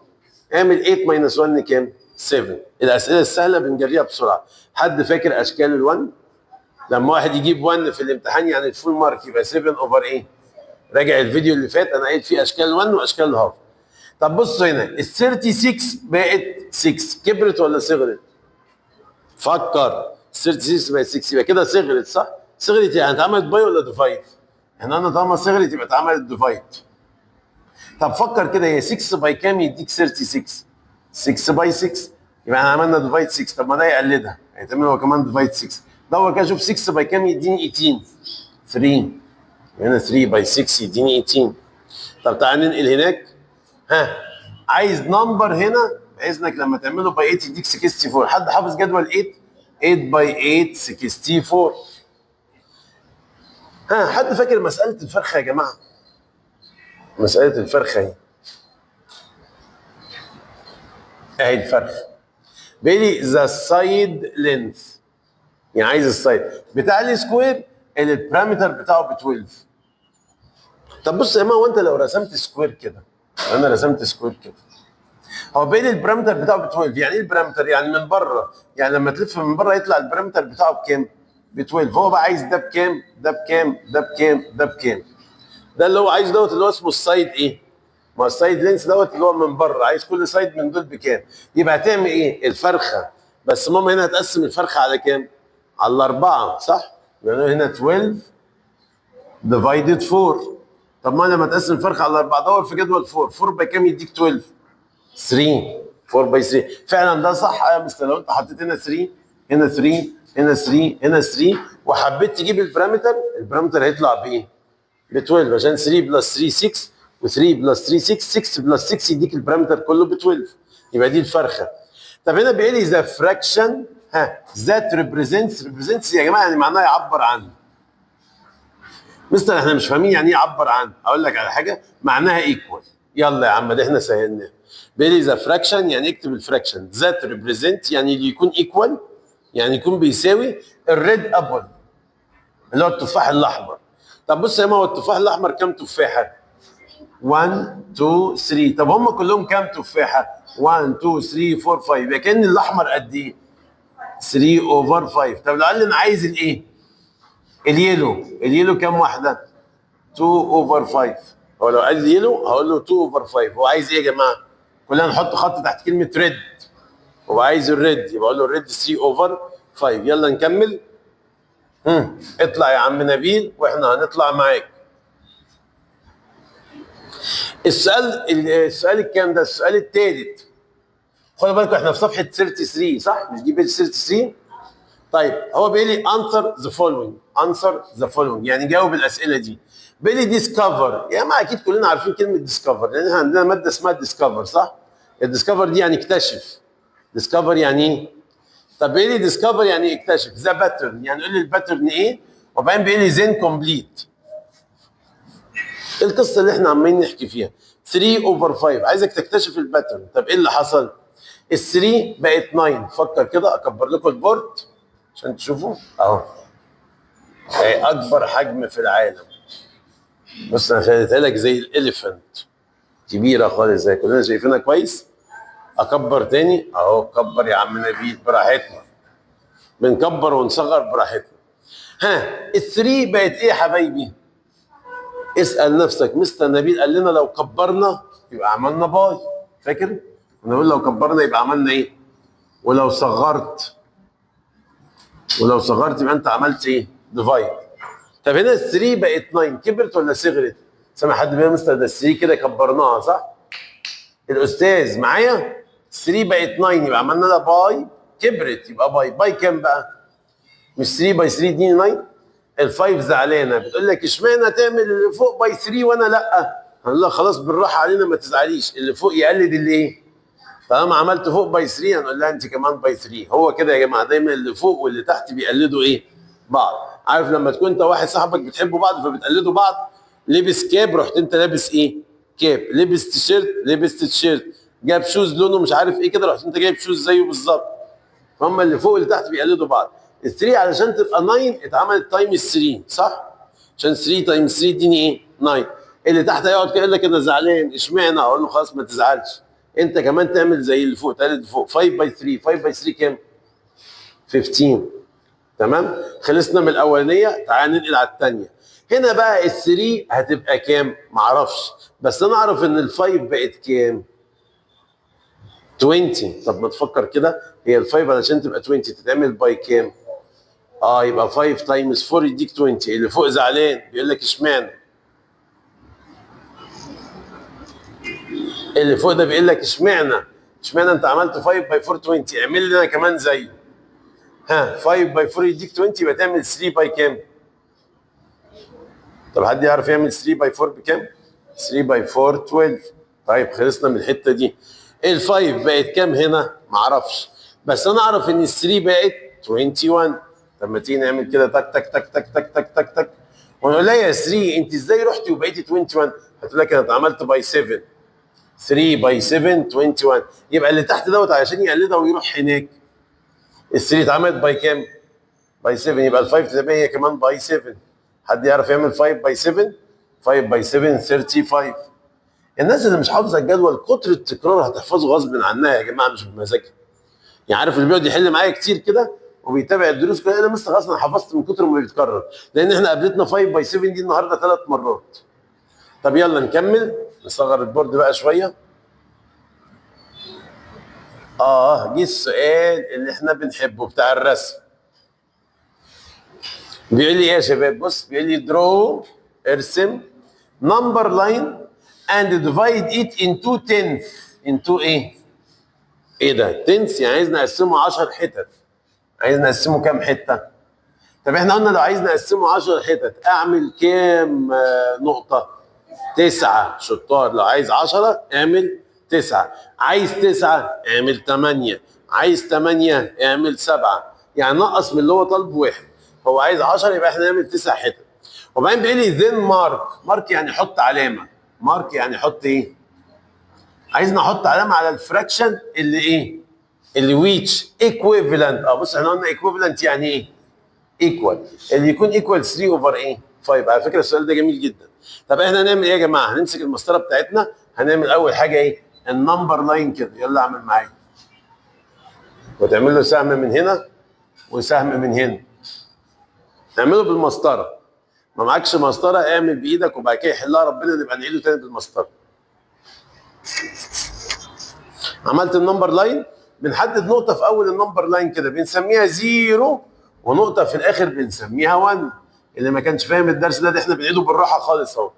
[SPEAKER 1] اعمل 8 ماينس 1 كام؟ 7. الاسئله السهله بنجريها بسرعه. حد فاكر اشكال ال1؟ لما واحد يجيب 1 في الامتحان يعني الفول مارك يبقى 7 اوفر ايه؟ راجع الفيديو اللي فات انا قايل فيه اشكال 1 واشكال الهاف. طب بصوا هنا ال 36 بقت 6 كبرت ولا صغرت؟ فكر. 36 بقت 6 يبقى كده صغرت صح؟ صغرت يعني اتعملت باي ولا ديفايد؟ احنا قلنا طالما صغرت يبقى اتعملت ديفايد. طب فكر كده هي 6 باي كام يديك 36؟ 6 باي 6 يبقى احنا عملنا ديفايد 6. طب ما ده يقلدها هيتعمل هو كمان ديفايد 6. دور كده شوف 6 باي كام يديني 18. 3 هنا 3 باي 6 يديني 18. طب تعال ننقل هناك. ها عايز نمبر هنا بحيث انك لما تعمله باي 8 يديك 64. حد حافظ جدول 8؟ 8 باي 8 64. ها حد فاكر مسألة الفرخة يا جماعة؟ مسألة الفرخة اهي الفرخ. بيقول لي ذا سايد لينث يعني عايز السايد بتاع السكوير اللي البارامتر بتاعه ب 12. طب بص يا جماعه هو انت لو رسمت سكوير كده انا رسمت سكوير كده هو بين البارامتر بتاعه ب 12. يعني ايه البارامتر؟ يعني من بره يعني لما تلف من بره يطلع البارامتر بتاعه بكام؟ ب 12. هو بقى عايز ده بكام؟ ده بكام؟ ده بكام؟ ده بكام؟ ده اللي هو عايز دوت اللي هو اسمه السايد ايه؟ ما السايد لينس دوت اللي هو من بره عايز كل سايد من دول بكام؟ يبقى هتعمل ايه؟ الفرخه بس ماما هنا هتقسم الفرخه على كام؟ على الاربعه صح؟ يعني هنا 12 ديفايدد 4. طب ما لما تقسم الفرخه على الاربعه دور في جدول 4. 4 باي كام يديك 12؟ 3. 4 باي 3 فعلا ده صح يا مستر. لو انت حطيت هنا 3 هنا 3 هنا 3 هنا 3 وحبيت تجيب البارامتر هيطلع بايه؟ ب 12 عشان 3 بلس 3 6 و3 بلس 3 6 6 بلس 6 يديك البارامتر كله ب 12. يبقى دي الفرخه. طب هنا بيقول لي ذا فراكشن ذات ريبريزنتس يا جماعه يعني معناها يعبر عن. مستر احنا مش فاهمين يعني ايه يعبر عن. اقول لك على حاجه معناها ايكوال. يلا يا عم ده احنا سهلناه. بيقول لي ذا فراكشن يعني اكتب الفراكشن ذات ريبريزنت يعني اللي يكون ايكوال يعني يكون بيساوي الريد ابل اللي هو التفاح الاحمر. طب بص يا جماعه هو التفاح الاحمر كام تفاحه؟ 1 2 3. طب هم كلهم كام تفاحه؟ 1 2 3 4 5 يبقى كان الاحمر قد ايه؟ 3 اوفر 5. طب لو قال لي انا عايز الايه؟ اليلو كام واحده؟ 2 اوفر 5. هو لو قال لي يلو هقول له 2 اوفر 5. هو عايز ايه يا جماعه؟ كلنا نحط خط تحت كلمه ريد. هو عايز الريد يبقى اقول له الريد 3 اوفر 5. يلا نكمل. اطلع يا عم نبيل واحنا هنطلع معاك. السؤال الكام ده؟ السؤال الثالث. خدوا بالكم احنا في صفحه 33 صح؟ مش دي بيج 33؟ طيب هو بيقول لي انسر ذا فولوينج يعني جاوب الاسئله دي. بيقول لي ديسكفر يا جماعه اكيد كلنا عارفين كلمه ديسكفر لان احنا عندنا ماده اسمها ديسكفر صح؟ الديسكفر دي يعني اكتشف. ديسكفر يعني ايه؟ طب بيقول لي ديسكفر يعني اكتشف. ذا باترن يعني قول لي الباترن ايه؟ وبعدين بيقول لي زين كومبليت. القصه اللي احنا عمالين نحكي فيها 3 اوفر 5 عايزك تكتشف الباترن. طب ايه اللي حصل؟ ال 3 بقت 9. فكر كده اكبر لكم البورد عشان تشوفوا اهو. هي اكبر حجم في العالم. بص انا خليتها لك زي الاليفنت كبيره خالص زي كلنا شايفينها كويس. اكبر تاني اهو. كبر يا عم نبيل براحتنا. بنكبر ونصغر براحتنا. ال 3 بقت ايه يا حبايبي؟ اسال نفسك مستر نبيل قال لنا لو كبرنا يبقى عملنا باي. فاكر؟ نقول لو كبرنا يبقى عملنا ايه؟ ولو صغرت يبقى انت عملت ايه؟ ديفايد. طب هنا ال 3 بقت 9 كبرت ولا صغرت؟ سامع حد بيقول مستر ده ال 3 كده كبرناها صح؟ الاستاذ معايا؟ 3 بقت 9 يبقى عملنا لها باي كبرت يبقى باي كام بقى؟ مش 3 باي 3 دي 9؟ ال5 زعلانه بتقول لك اشمعنى تعمل اللي فوق باي 3 وانا لا؟ هنقول لها خلاص بالراحه علينا ما تزعليش اللي فوق يقلد اللي ايه؟ طالما عملت فوق باي 3 هنقول لها انت كمان باي 3. هو كده يا جماعه دايما اللي فوق واللي تحت بيقلدوا ايه؟ بعض. عارف لما تكون انت واحد صاحبك بتحبوا بعض فبتقلدوا بعض. لبس كاب رحت انت لابس ايه؟ كاب. لبس تيشيرت لبست تيشيرت. جاب شوز لونه مش عارف ايه كده رحت انت جايب شوز زيه بالظبط. فهم اللي فوق واللي تحت بيقلدوا بعض. ال 3 علشان تبقى 9 اتعملت تايمز 3 صح؟ عشان 3 تايمز 3 اديني ايه؟ 9. اللي تحت هيقعد كده يقول لك انا زعلان، اشمعنى؟ اقول له خلاص ما تزعلش، انت كمان تعمل زي اللي فوق، تقلد فوق. 5 باي 3، 5 باي 3 كام؟ 15. تمام؟ خلصنا من الاولانيه، تعال ننقل على الثانيه. هنا بقى ال 3 هتبقى كام؟ معرفش، بس انا اعرف ان ال 5 بقت كام؟ 20. طب ما تفكر كده، هي ال 5 علشان تبقى 20 تتعمل باي كام؟ يبقى 5 تايمز 4 يديك 20. اللي فوق زعلان بيقول لك اشمعنى؟ اللي فوق ده بيقول لك اشمعنى؟ اشمعنى انت عملت 5 باي 4 20؟ اعمل لي انا كمان زيه. ها، 5 باي 4 يديك 20، يبقى تعمل 3 باي كام؟ طب حد يعرف يعمل 3 باي 4 بكام؟ 3 باي 4 12. طيب خلصنا من الحته دي. ال 5 بقت كام هنا؟ معرفش، بس انا اعرف ان ال 3 بقت 21. طب ما تيجي نعمل كده تك تك تك تك تك تك تك تك، ونقول لها يا 3 انت ازاي رحتي وبقيتي 21؟ هتقول لك انا اتعملت باي 7. 3 باي 7 21. يبقى اللي تحت دوت علشان يقلدها ويروح هناك. ال 3 اتعملت باي كام؟ باي 7. يبقى ال 5 تبقى هي كمان باي 7. حد يعرف يعمل 5 باي 7؟ 5 باي 7 35. الناس اللي مش حافظه الجدول كتر التكرار هتحفظه غصب عنها يا جماعه، مش بمزاجها. يعني عارف اللي بيقعد يحل معايا كتير كده وبيتابع الدروس كلها، انا مستر اصلا حفظت من كتر ما بيتكرر، لان احنا قابلتنا 5 باي 7 دي النهارده 3 مرات. طب يلا نكمل، نصغر البورد بقى شويه. جه السؤال اللي احنا بنحبه بتاع الرسم. بيقول لي ايه يا شباب؟ بص بيقول لي درو، ارسم نمبر لاين and divide it into tenth. into ايه؟ ايه ده؟ تنس يعني عايز نقسمه 10 حتت. عايز نقسمه كام حته؟ طب احنا قلنا لو عايز نقسمه 10 حتت اعمل كام نقطه؟ 9. شطار. لو عايز 10 اعمل 9، عايز 9 اعمل 8، عايز 8 اعمل 7. يعني نقص من اللي هو طالبه واحد. هو عايز 10 يبقى احنا نعمل 9 حتت. وبعدين بيقول لي ذن مارك. مارك يعني حط علامه. مارك يعني حط ايه؟ عايز نحط علامه على الفراكشن اللي ايه؟ اللي ويتش ايكويفالنت. بص احنا قلنا ايكويفالنت يعني ايه؟ ايكوال. اللي يكون ايكوال 3 اوفر ايه؟ 5. على فكره السؤال ده جميل جدا. طب احنا هنعمل ايه يا جماعه؟ هنمسك المسطره بتاعتنا، هنعمل اول حاجه ايه؟ النمبر لاين كده. يلا اعمل معايا، وتعمل له سهم من هنا وسهم من هنا. اعمله بالمسطره. ما معكش مسطره اعمل بايدك، وبعد كده يحلها ربنا نبقى نعيده تاني بالمسطره. عملت النمبر لاين، بنحدد نقطه في اول النمبر لاين كده بنسميها 0، ونقطه في الاخر بنسميها 1. اللي ما كانش فاهم الدرس ده احنا بنعيده بالراحه خالص اهو.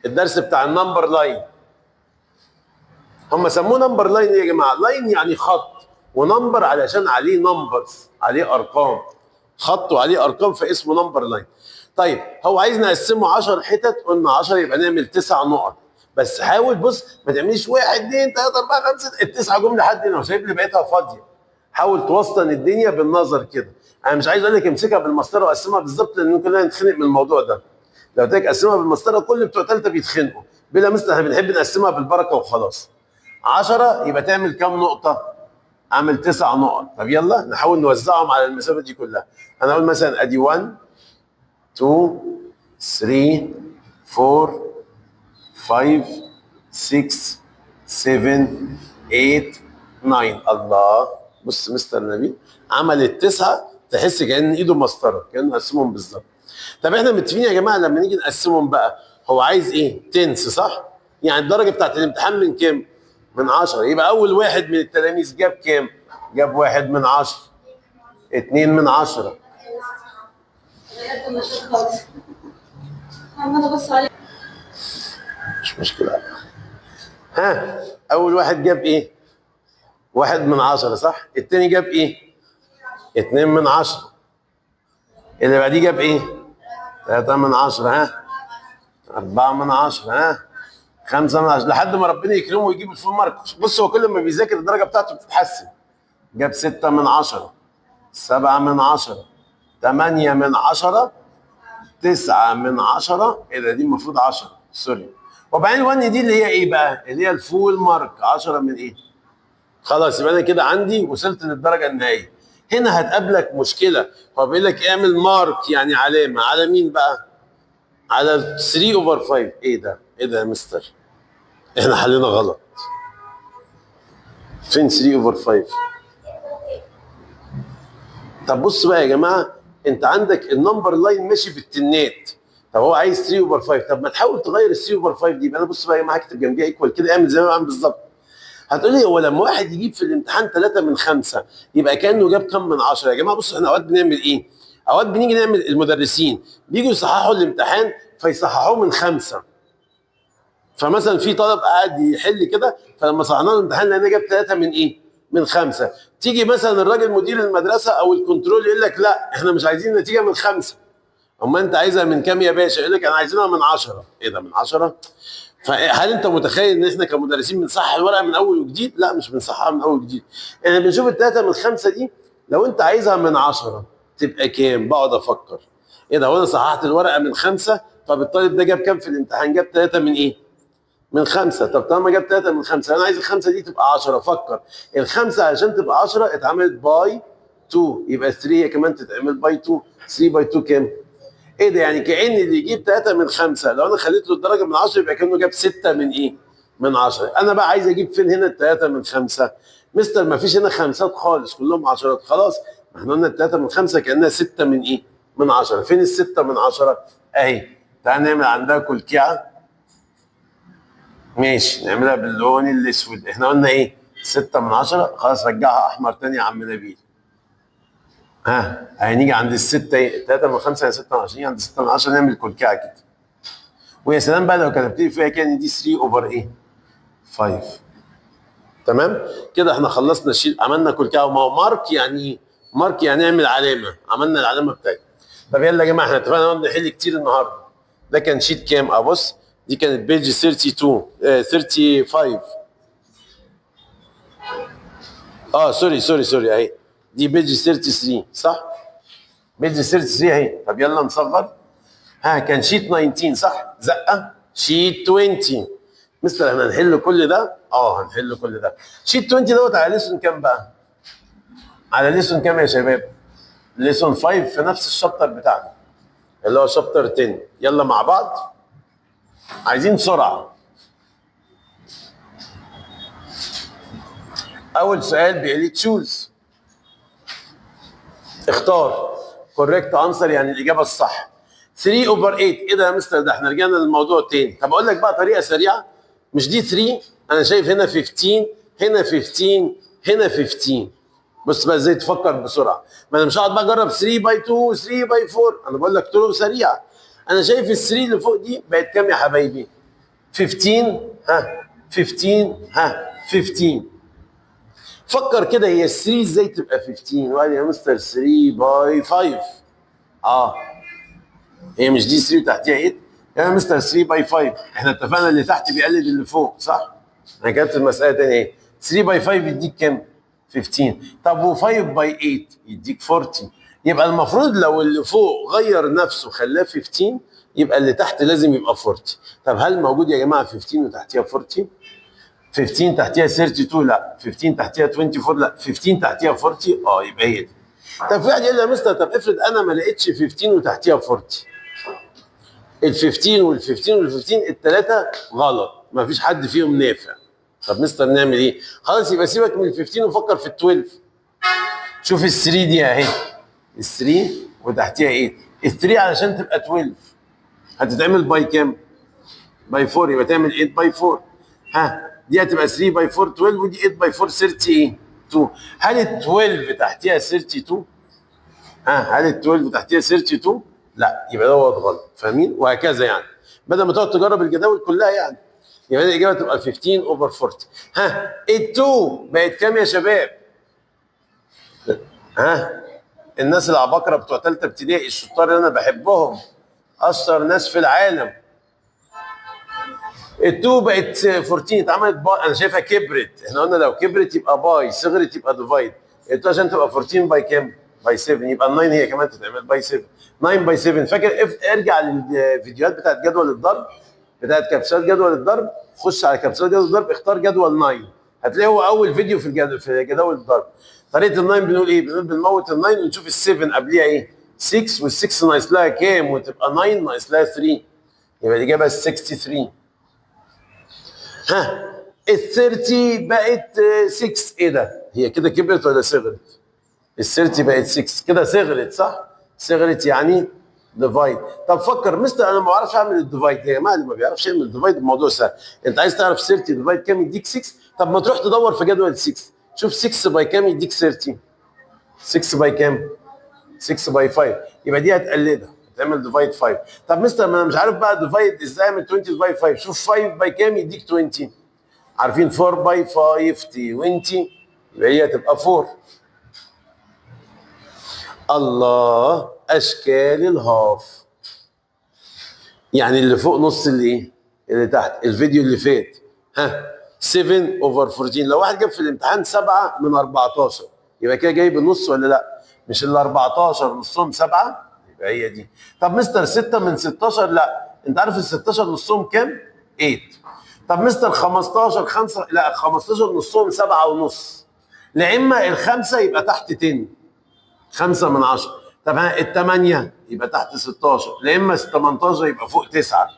[SPEAKER 1] الدرس بتاع النمبر لاين، هم سموه نمبر لاين ايه يا جماعه؟ لاين يعني خط، ونمبر علشان عليه نمبرز، عليه ارقام. خط وعليه ارقام فاسمه نمبر لاين. طيب هو عايز نقسمه 10 حتت، قلنا 10 يبقى نعمل 9 نقط. بس حاول بص ما تعمليش 1 2 3 4 5 التسعه جم لحد هنا وسايب لي بقيتها فاضيه. حاول توسطن الدنيا بالنظر كده. انا مش عايز اقول لك امسكها بالمسطره وقسمها بالظبط، لان كلنا نتخنق من الموضوع ده. لو قلت لك قسمها بالمسطره كل بتوع ثالثه بيتخنقوا. بلا مثل احنا بنحب نقسمها بالبركه وخلاص. 10 يبقى تعمل كام نقطه؟ اعمل 9 نقط. طب يلا نحاول نوزعهم على المسافه دي كلها. انا اقول مثلا ادي 1 2 3 4 5 6 7 8 9. الله، بص مستر نبيل عمل التسعه تحس كأن ايده مسطره، كأنه قسمهم بالظبط. طب احنا متفقين يا جماعه لما نيجي نقسمهم بقى هو عايز ايه؟ تنس صح؟ يعني الدرجه بتاعت الامتحان من كام؟ من 10. يبقى اول واحد من التلاميذ جاب كام؟ جاب 1 من 10، 2 من 10. مش مشكله. ها، اول واحد جاب ايه؟ 1 من 10 صح؟ التاني جاب ايه؟ 2 من 10. اللي بعديه جاب ايه؟ 3 من 10. ها، 4 من 10. ها، 5 من 10، لحد ما ربنا يكرمه ويجيب الفول مارك. بص هو كل ما بيذاكر الدرجه بتاعته بتتحسن. جاب 6 من 10، 7 من 10، 8 من 10، 9 من 10. ايه ده؟ دي المفروض 10، سوري. وبعدين 1 دي اللي هي ايه بقى؟ اللي هي الفول مارك. 10 من ايه؟ خلاص يبقى انا كده عندي وصلت للدرجه النهائيه. هنا هتقابلك مشكله، هو بيقول لك اعمل مارك يعني علامه على مين بقى؟ على 3 اوفر 5. ايه ده؟ ايه ده يا مستر؟ احنا حلينا غلط. فين 3 اوفر 5؟ طب بص بقى يا جماعه، انت عندك النمبر لاين ماشي بالتنات. طب هو عايز 3 اوفر 5، طب ما تحاول تغير ال 3 اوفر 5 دي. يبقى انا بص بقى يا جماعه، اكتب جنبيها ايكوال كده، اعمل زي ما بعمل بالظبط. هتقولي هو لما واحد يجيب في الامتحان 3 من 5 يبقى كانه جاب كام من 10؟ يا جماعه بصوا، احنا اوقات بنعمل ايه؟ اوقات بنيجي نعمل، المدرسين بيجوا يصححوا الامتحان فيصححوه من 5. فمثلا في طالب قاعد يحل كده، فلما صححنا له الامتحان لقينا جاب 3 من ايه؟ من 5. تيجي مثلا الراجل مدير المدرسه او الكنترول يقول لك لا احنا مش عايزين نتيجه من 5. اما انت عايزها من كام يا باشا؟ يقول لك انا عايزينها من 10. ايه ده من 10؟ فهل انت متخيل ان احنا كمدرسين بنصحح الورقه من اول وجديد؟ لا مش بنصححها من اول وجديد. احنا بنشوف الثلاثه من 5 دي، لو انت عايزها من 10 تبقى كام؟ بقعد افكر ايه ده، هو انا صححت الورقه من 5، طب الطالب ده جاب كام في الامتحان؟ جاب 3 من ايه؟ من 5. طب طالما جاب 3 من 5 انا عايز الخمسه دي تبقى 10. فكر، الخمسه عشان تبقى 10 اتعملت باي 2، يبقى 3 هي كمان تتعمل باي 2. 3 باي 2 كام؟ ايه ده؟ يعني كأن اللي يجيب 3 من 5 لو انا خليت له الدرجه من 10 يبقى كانه جاب 6 من ايه؟ من 10. انا بقى عايز اجيب فين هنا ال3 من 5؟ مستر ما فيش هنا خمسات خالص، كلهم عشرات. خلاص، ما احنا قلنا ال3 من 5 كانها 6 من ايه؟ من 10. فين ال6 من 10 اهي؟ تعال نعمل عندها كلكعه. ماشي، نعملها باللون الاسود. احنا قلنا ايه؟ 6 من 10. خلاص رجعها احمر تاني يا عم نبيل. ها، هنيجي عند الستة ايه؟ 3 من 5 هي 6 من 10. عند 6 من 10 نعمل كلكعه كده. ويا سلام بقى لو كتبت لي فيها كان دي 3 اوفر ايه؟ 5. تمام؟ كده احنا خلصنا الشيت، عملنا كلكعه. وما هو مارك يعني ايه؟ مارك يعني نعمل علامه، عملنا العلامه بتاعتنا. طب يلا يا جماعه، احنا اتفقنا نحل كتير النهارده. ده كان شيت كام؟ ابص، دي كانت بيج 32 35. سوري اهي، دي بيج 33 صح؟ بيج 33 اهي. طب يلا نصغر. ها، كان شيت 19 صح؟ زقه شيت 20. مستر احنا هنحل كل ده؟ هنحل كل ده. شيت 20 دوت على ليسون كام بقى؟ على ليسون كام يا شباب؟ ليسون 5 في نفس الشابتر بتاعنا اللي هو شابتر 10. يلا مع بعض، عايزين بسرعه. اول سؤال بيقول لي تشوز، اختار كوريكت انسر يعني الاجابه الصح. 3 اوفر 8. ايه ده يا مستر؟ ده احنا رجعنا للموضوع تاني. طب اقول لك بقى طريقه سريعه. مش دي 3؟ انا شايف هنا 15، هنا 15، هنا 15. بص بقى ازاي تفكر بسرعه. ما انا مش هقعد بقى اجرب 3 باي 2 3 باي 4. انا بقول لك طرق سريعه. انا شايف ال 3 اللي فوق دي بقت كام يا حبايبي؟ 15. ها 15. ها 15. فكر كده، هي ال 3 ازاي تبقى 15؟ وقال يا مستر 3 باي 5. هي مش دي 3 وتحتيها 8؟ يا مستر 3 باي 5. احنا اتفقنا اللي تحت بيقلد اللي فوق صح؟ انا كتبت المساله تاني ايه؟ 3 باي 5 يديك كام؟ 15. طب و5 باي 8 يديك 40. يبقى المفروض لو اللي فوق غير نفسه خلاه 15 يبقى اللي تحت لازم يبقى 40. طب هل موجود يا جماعه 15 وتحتيها 40؟ 15 تحتيها 32 لا، 15 تحتيها 24 لا، 15 تحتيها 40 يبقى هي دي. طب في واحد يقول لي يا مستر طب افرض انا ما لقيتش 15 وتحتيها 40. ال 15 وال 15 وال 15 الثلاثه غلط، ما فيش حد فيهم نافع. طب مستر نعمل ايه؟ خلاص يبقى سيبك من ال 15 وفكر في ال 12. شوف ال 3 دي اهي، ال 3 وتحتيها ايه؟ ال 3 علشان تبقى 12 هتتعمل باي كام؟ باي 4. يبقى تعمل 8 باي 4. ها، دي هتبقى 3 باي 4 12، ودي 8 باي 4 32. هل ال 12 تحتيها 32؟ هل ال 12 تحتيها 32؟ لا، يبقى دوت غلط. فاهمين؟ وهكذا يعني، بدل ما تقعد تجرب الجداول كلها يعني. يبقى الاجابه تبقى 15 اوفر 40. ها، ال 2 بقت كام يا شباب؟ الناس العباقره بتوع ثالثه ابتدائي الشطار اللي انا بحبهم، اشطر ناس في العالم. ال2 بقت 14 اتعملت باي. انا شايفها كبرت. احنا قلنا لو كبرت يبقى باي، صغرت يبقى ديفايد. ال2 عشان تبقى 14 باي كام؟ باي 7. يبقى ال9 هي كمان تتعمل باي 7. 9 باي 7. فاكر؟ ارجع للفيديوهات بتاعت جدول الضرب، بتاعت كبسات جدول الضرب. خش على كبسات جدول الضرب، اختار جدول 9، هتلاقيه هو اول فيديو في في جدول الضرب. طريقه ال9 بنقول ايه؟ بنقول بنموت ال9 ونشوف ال7 قبليها ايه؟ 6، وال6 ناقص لها كام؟ وتبقى 9 ناقص لها 3. يبقى الاجابه 63. ها ال 30 بقت 6. ايه ده؟ هي كده كبرت ولا صغرت؟ ال 30 بقت 6 كده صغرت صح؟ صغرت يعني ديفايد. طب فكر مستر انا ما بعرفش اعمل الديفايد. يا جماعه اللي ما بيعرفش يعمل الديفايد الموضوع سهل. انت عايز تعرف 30 ديفايد كام يديك 6؟ طب ما تروح تدور في جدول 6 شوف 6 باي كام يديك 30. 6 باي كام؟ 6 باي 5 يبقى دي هتقلدها تعمل ديفايد 5. طب مستر ما انا مش عارف بقى ديفايد ازاي اعمل 20 باي 5. شوف 5 باي كام يديك 20. عارفين 4 باي 5 20 يبقى هي هتبقى 4. الله اشكال الهاف يعني اللي فوق نص الايه اللي تحت. الفيديو اللي فات ها 7 اوفر 14 لو واحد جاب في الامتحان 7 من 14 يبقى كده جايب النص ولا لا؟ مش ال 14 نصهم 7 يبقى هي دي. طب مستر 6 من 16 لا انت عارف ال 16 نصهم كام؟ 8. طب مستر 15 5 لا 15 نصهم 7 ونص. لا اما الخمسه يبقى تحت 10 5 من 10. طب ها الثمانية يبقى تحت 16 لا اما 18 يبقى فوق 9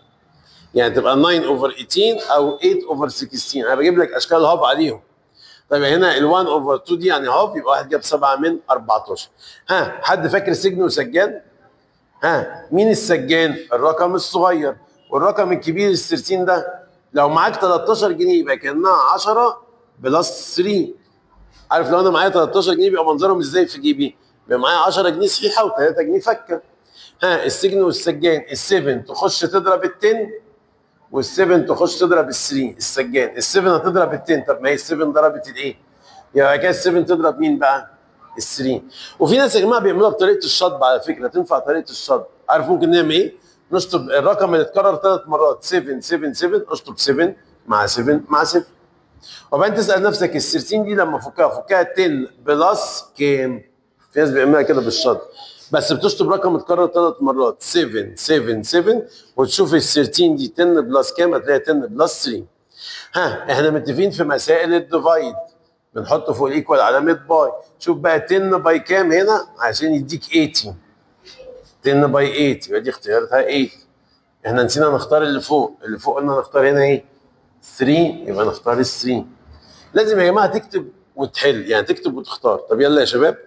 [SPEAKER 1] يعني تبقى 9 اوفر 18 او 8 اوفر 16. انا بجيب لك اشكال هاف عليهم. طيب هنا ال1 اوفر 2 دي يعني هاف يبقى واحد جاب 7 من 14. ها حد فاكر سجن وسجان؟ ها مين السجان؟ الرقم الصغير والرقم الكبير ال 13 ده لو معاك 13 جنيه يبقى كانها 10 بلس 3. عارف لو انا معايا 13 جنيه بيبقى منظرهم ازاي في جيبي؟ بيبقى معايا 10 جنيه صحيحه و3 جنيه فكه. ها السجن والسجان ال7 تخش تضرب ال10 وال7 تخش تضرب ال3 السجان. ال7 هتضرب ال10 طب ما هي ال7 ضربت الايه؟ يبقى كده ال7 تضرب مين بقى؟ ال3. وفي ناس يا جماعه بيعملوها بطريقه الشطب على فكره تنفع طريقه الشطب. عارف ممكن نعمل ايه؟ نشطب الرقم اللي اتكرر 3 مرات 7 7 7 اشطب 7 مع 7 مع 7. وبعدين تسال نفسك ال 13 دي لما فكها 10 بلس كام؟ في ناس بيعملها كده بالشطب بس بتشطب رقم متكرر 3 مرات 7 7 7 وتشوف ال 13 دي 10 بلس كام هتلاقي 10 بلس 3. ها احنا متفقين في مسائل الديفايد بنحط فوق الايكوال علامه باي. شوف بقى 10 باي كام هنا عشان يديك 80. 10 باي 8 يبقى دي اختيارتها 8. احنا نسينا نختار اللي فوق. اللي فوق قلنا نختار هنا ايه؟ 3 يبقى نختار ال 3. لازم يا جماعه تكتب وتحل يعني تكتب وتختار. طب يلا يا شباب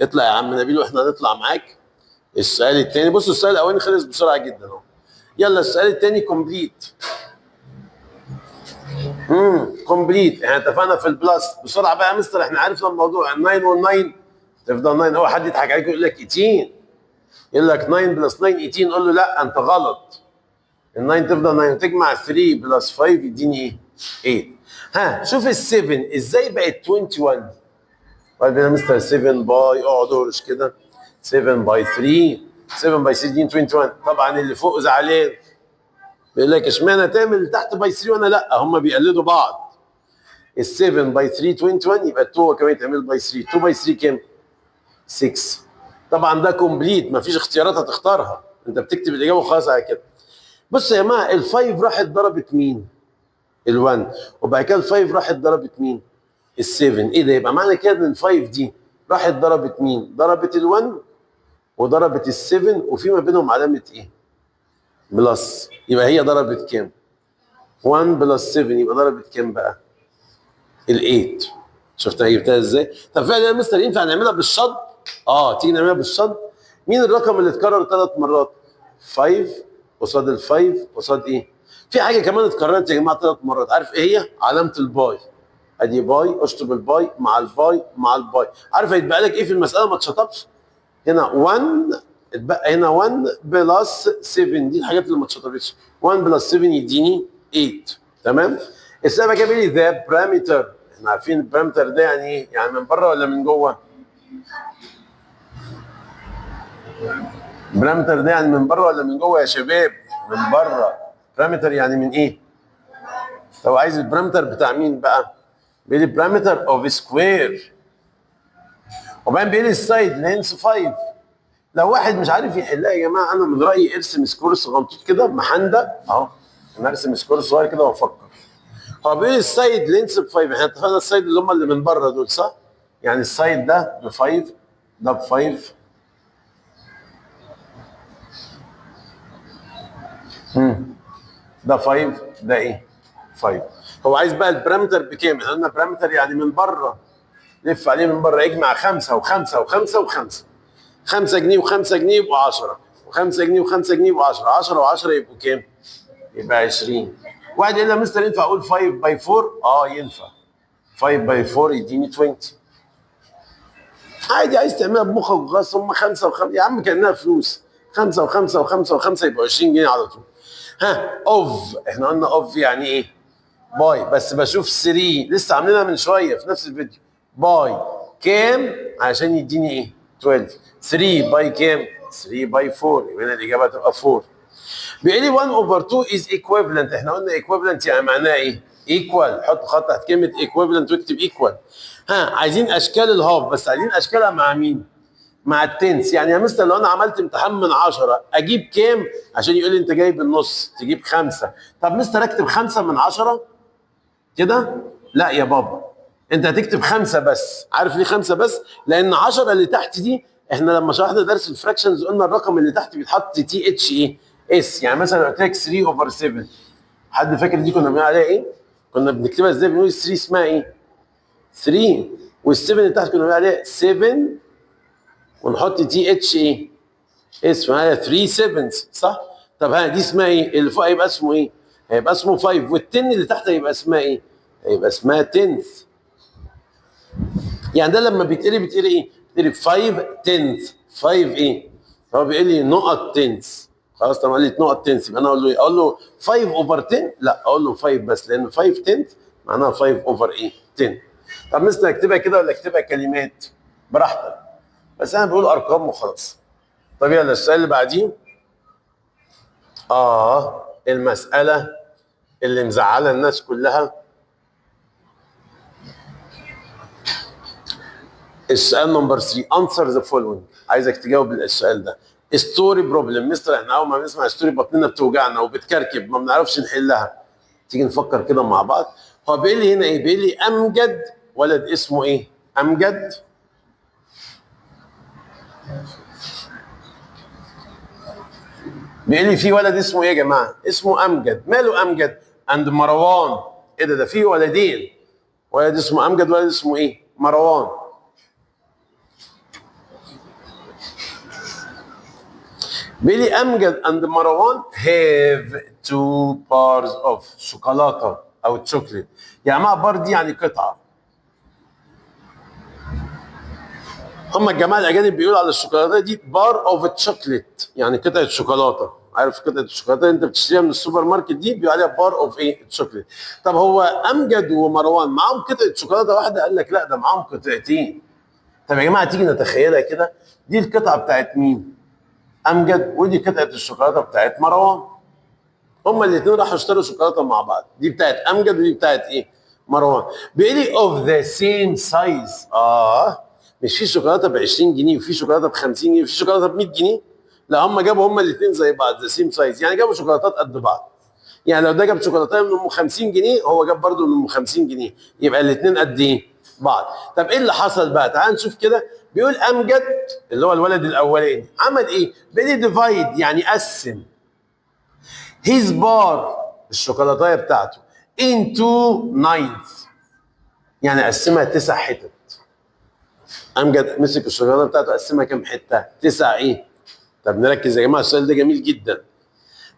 [SPEAKER 1] اطلع يا عم نبيل واحنا هنطلع معاك. السؤال الثاني بصوا السؤال الاولاني خلص بسرعه جدا اهو. يلا السؤال الثاني كومبليت. كومبليت احنا اتفقنا في البلس. بسرعه بقى يا مستر احنا عرفنا الموضوع ال9 وال9 تفضل 9. هو حد يضحك عليك يقول لك 18 يقول لك 9 بلس 9 18 قول له لا انت غلط. ال9 تفضل 9 وتجمع 3 بلس 5 يديني ايه؟ 8. ها شوف ال7 ازاي بقت 21. طيب يا مستر 7 باي اقعد اورش كده 7 باي 3 7 باي 3 دي 21. طبعا اللي فوق زعلان بيقول لك اشمعنى تعمل تحت باي 3 وانا لا. هم بيقلدوا بعض. ال 7 باي 3 21 يبقى 2 هو كمان يتعمل باي 3. 2 باي 3 كام؟ 6. طبعا ده كومبليت مفيش اختيارات هتختارها انت بتكتب الاجابه وخلاص على كده. بص يا جماعه ال5 راحت ضربت مين؟ ال1 وبعد كده ال5 راحت ضربت مين؟ ال7. ايه ده؟ يبقى معنى كده ان ال5 دي راحت ضربت مين؟ ضربت ال1 وضربت ال7 وفي ما بينهم علامه ايه؟ بلس. يبقى هي ضربت كام؟ 1 بلس 7 يبقى ضربت كام بقى؟ ال8. شفتها جبتها ازاي؟ طب فعلا يا مستر ينفع نعملها بالشد؟ تيجي نعملها بالشد. مين الرقم اللي اتكرر 3 مرات؟ 5 قصاد ال5 قصاد ايه؟ في حاجه كمان اتكررت يا جماعه 3 مرات عارف ايه هي؟ علامه الباي. ادي باي اشطب الباي مع الباي مع الباي. عارف هيتبقى لك ايه في المساله ما اتشطبش؟ هنا 1 اتبقى هنا 1 بلس 7 دي الحاجات اللي ما اتشطبتش. 1 بلس 7 يديني 8. تمام؟ السؤال بقى جاب لي ذا بارامتر. احنا عارفين البارامتر ده يعني ايه؟ يعني من بره ولا من جوه؟ البارامتر ده يعني من بره ولا من جوه يا شباب؟ من بره. بارامتر يعني من ايه؟ لو عايز البارامتر بتاع مين بقى؟ بيقول لي بارامتر اوف سكوير. وبعدين بيقول لي السايد لينس 5. لو واحد مش عارف يحلها يا جماعه انا من رايي ارسم سكور صغنطوط كده محندق اهو. انا ارسم سكور صغير كده وافكر. هو بيقول لي السايد لينس ب 5. احنا اتفقنا السايد اللي هم اللي من بره دول صح؟ يعني السايد ده ب 5 ده ب 5. ده 5 ده ايه 5. هو عايز بقى البارامتر بكام؟ احنا قلنا بارامتر يعني من بره، لف عليه من بره، يجمع 5 و5 و5 و5. 5 جنيه و5 جنيه يبقوا 10، و5 جنيه و5 جنيه يبقوا 10، 10 و10 يبقوا كام؟ يبقى 20. واحد يقول لي يا مستر ينفع اقول 5 باي 4؟ اه ينفع. 5 باي 4 يديني 20. عادي، عايز تعملها بمخك وخلاص، هم 5 و5 يا عم كانها فلوس. 5 و5 و5 و5 يبقوا 20 جنيه على طول. ها اوف، احنا قلنا اوف يعني ايه؟ باي. بس بشوف 3 لسه عاملينها من شويه في نفس الفيديو. باي كام عشان يديني ايه؟ 12. 3 باي كام؟ 3 باي 4، يبقى هنا الاجابه تبقى 4. بيقول لي 1 اوفر 2 از ايكويفالنت. احنا قلنا ايكويفالنت يعني معناها ايه؟ ايكوال. حط خط تحت كلمه ايكويفالنت واكتب ايكوال. ها عايزين اشكال الهاف، بس عايزين اشكالها مع مين؟ مع التنس. يعني يا مستر لو انا عملت امتحان من 10 اجيب كام؟ عشان يقول لي انت جايب النص تجيب 5. طب مستر اكتب 5 من 10 كده؟ لا يا بابا، انت هتكتب 5 بس. عارف ليه 5 بس؟ لان 10 اللي تحت دي احنا لما شرحنا درس الفراكشنز قلنا الرقم اللي تحت بيتحط تي اتش ايه؟ اس. يعني مثلا قلت لك 3 اوفر 7، حد فاكر دي كنا بنقول عليها ايه؟ كنا بنكتبها ازاي؟ بنقول 3 اسمها ايه؟ 3. وال7 اللي تحت كنا بنقول عليها 7 ونحط تي اتش ايه؟ اس، فهي 3 سيفنز صح؟ طب ها دي اسمها ايه؟ اللي فوق هيبقى اسمه ايه؟ هيبقى اسمه 5، وال10 اللي تحت هيبقى اسمها ايه؟ هيبقى اسمها 10th. يعني ده لما بيتقري ايه؟ بيتقري 5 10th. 5 ايه؟ هو بيقول لي نقط 10th. خلاص طب قال لي نقط 10th، يبقى انا اقول له ايه؟ اقول له 5 اوفر 10؟ لا اقول له 5 بس، لان 5 10th معناها 5 اوفر ايه؟ 10. طب مثلا اكتبها كده ولا اكتبها كلمات؟ براحتك، بس انا بقول ارقام وخلاص. طب يلا السؤال اللي بعديه. المسألة اللي مزعلة الناس كلها. السؤال نمبر 3. answer the following. عايزك تجاوب السؤال ده. ستوري بروبلم. مستر احنا اول ما بنسمع ستوري بطننا بتوجعنا وبتكركب ما بنعرفش نحلها. تيجي نفكر كده مع بعض. هو بيقول لي هنا ايه؟ بيقول لي امجد ولد اسمه ايه؟ امجد. بيقول لي في ولد اسمه ايه يا جماعه؟ اسمه امجد. ماله امجد؟ عند مروان. ايه ده في ولدين، ولد اسمه امجد ولد اسمه ايه؟ مروان. بيقول لي امجد اند مروان have 2 bars of شوكولاته او تشوكليت. يا جماعه بار دي يعني قطعه. هم الجماعه الاجانب بيقولوا على الشوكولاته دي بار اوف تشوكليت، يعني قطعه شوكولاته. عارف قطعه الشوكولاته اللي انت بتشتريها من السوبر ماركت دي بيقولوا عليها بار اوف ايه؟ تشوكليت. طب هو امجد ومروان معاهم قطعه شوكولاته واحده؟ قال لك لا ده معاهم قطعتين. طب يا جماعه تيجي نتخيلها كده، دي القطعه بتاعت مين؟ امجد، ودي قطعه الشوكولاته بتاعت مروان. هما الاثنين راحوا اشتروا شوكولاته مع بعض، دي بتاعت امجد ودي بتاعت ايه؟ مروان. بيقول لي اوف ذا سيم سايز. مش في شوكولاته ب 20 جنيه وفي شوكولاته ب 50 جنيه وفي شوكولاته ب 100 جنيه؟ لا هم جابوا هما الاثنين زي بعض، ذا سيم سايز، يعني جابوا شوكولاتات قد بعض. يعني لو ده جاب شوكولاته من ام 50 جنيه هو جاب برضه من ام 50 جنيه، يبقى الاثنين قد ايه؟ بعض. طب ايه اللي حصل بقى؟ تعال نشوف كده. بيقول امجد اللي هو الولد الاولاني عمل ايه؟ بيقول لي ديفايد يعني قسم his bar الشوكولاتايه بتاعته into 9 يعني قسمها 9 حتت. امجد مسك الشوكولاته بتاعته قسمها كام حته؟ 9 ايه؟ طب نركز يا جماعه السؤال ده جميل جدا.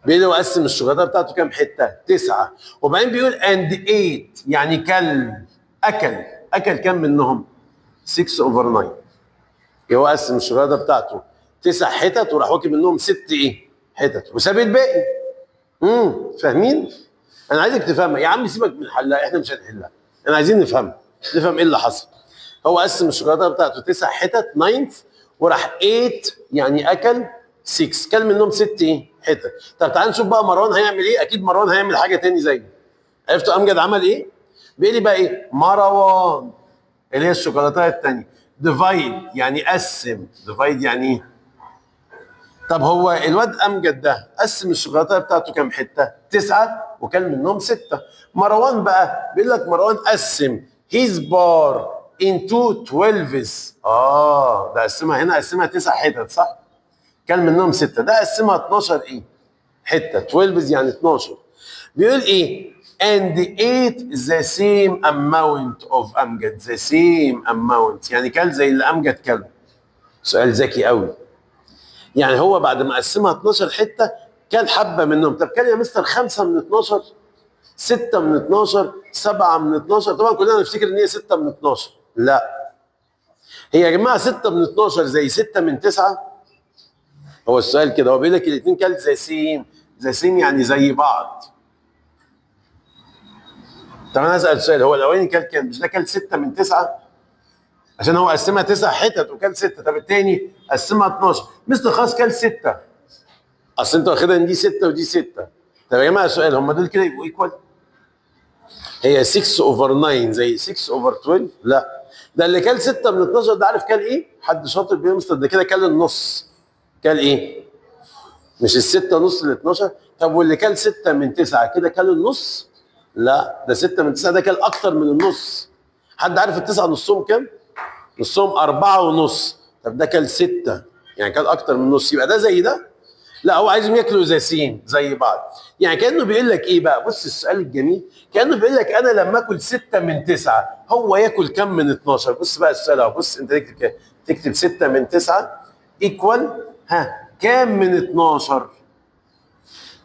[SPEAKER 1] بيقول له قسم الشوكولاته بتاعته كام حته؟ 9. وبعدين بيقول and ate يعني اكل كام منهم؟ 6 over 9. يبقى هو قسم الشوكولاته بتاعته 9 حتت وراح واكل منهم 6 ايه؟ حتت وساب الباقي. فاهمين؟ انا عايزك تفهمها يا عم، سيبك من حلها احنا مش هنحلها، انا عايزين نفهمها، نفهم ايه اللي حصل. هو قسم الشوكولاته بتاعته 9 حتت 9 وراح 8 يعني اكل 6، كل منهم 6 ايه؟ حتت. طب تعال نشوف بقى مروان هيعمل ايه. اكيد مروان هيعمل حاجه تاني زيه. عرفتوا امجد عمل ايه؟ بيقول لي بقى ايه؟ مروان اللي هي الشوكولاته الثانيه ديفايد يعني قسم. ديفايد يعني ايه؟ طب هو الواد امجد ده قسم الشوكولاته بتاعته كام حته؟ 9 وكل منهم 6. مروان بقى بيقول لك مروان قسم his bar into 12. ده قسمها هنا، قسمها 9 حتت صح؟ كل منهم 6. ده قسمها 12 ايه؟ حته. 12 يعني 12. بيقول ايه؟ and ate the same amount of امجد. the same amount يعني كل زي اللي امجد كله. سؤال ذكي قوي. يعني هو بعد ما قسمها 12 حته كل حبه منهم. طب كان يا مستر 5 من 12، 6 من 12، 7 من 12؟ طبعا كلنا نفتكر ان هي 6 من 12. لا، هي يا جماعه 6 من 12 زي 6 من 9. هو السؤال كده، هو بيقول لك الاثنين كل زي سيم. زي سيم يعني زي بعض. طب انا اسال سؤال، هو الاولاني كل كام؟ مش ده كل 6 من 9؟ عشان هو قسمها 9 حتت وكل 6. طب الثاني قسمها 12. مستر خلاص كل 6. اصل انت واخدها ان دي 6 ودي 6. طب يا جماعه سؤال، هم دول كده يبقوا ايكوال؟ هي 6 اوفر 9 زي 6 اوفر 12؟ لا، ده اللي كل 6 من 12 ده عارف كل ايه؟ حد شاطر بيه مستر؟ ده كده كل النص. كل ايه؟ مش الستة نص ال 12؟ طب واللي كل 6 من 9 كده كل النص؟ لا، ده 6 من 9 ده كل اكتر من النص. حد عارف التسعه نصهم كام؟ نصهم 4 ونص. طب ده كل 6 يعني كل اكتر من النص، يبقى ده زي ده؟ لا، هو عايزهم ياكلوا زي سين زي بعض. يعني كانه بيقول لك ايه بقى؟ بص السؤال الجميل، كانه بيقول لك انا لما اكل 6 من 9 هو ياكل كام من 12؟ بص بقى السؤال اهو. بص انت تكتب كده، تكتب 6 من 9 ايكوال كام من 12؟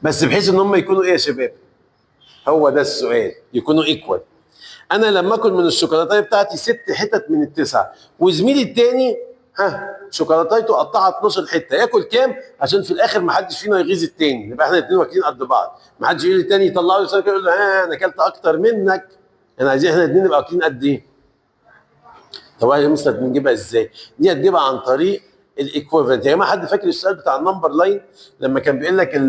[SPEAKER 1] بس بحيث ان هم يكونوا ايه يا شباب؟ هو ده السؤال، يكونوا ايكوال. انا لما اكل من الشوكولاته بتاعتي 6 حتت من التسعه، وزميلي التاني شوكولاتايته قطعها 12 حته، ياكل كام؟ عشان في الاخر ما حدش فينا يغيظ التاني، نبقى احنا الاثنين واكلين قد بعض. ما حدش يقول للتاني يطلع له سؤال يقول له انا اكلت اكتر منك. احنا عايزين احنا الاثنين نبقى واكلين قد ايه؟ طب يا مستر بنجيبها ازاي؟ دي هتجيبها عن طريق الايكويفالنت. يا جماعه حد فاكر السؤال بتاع النمبر لاين لما كان بيقول لك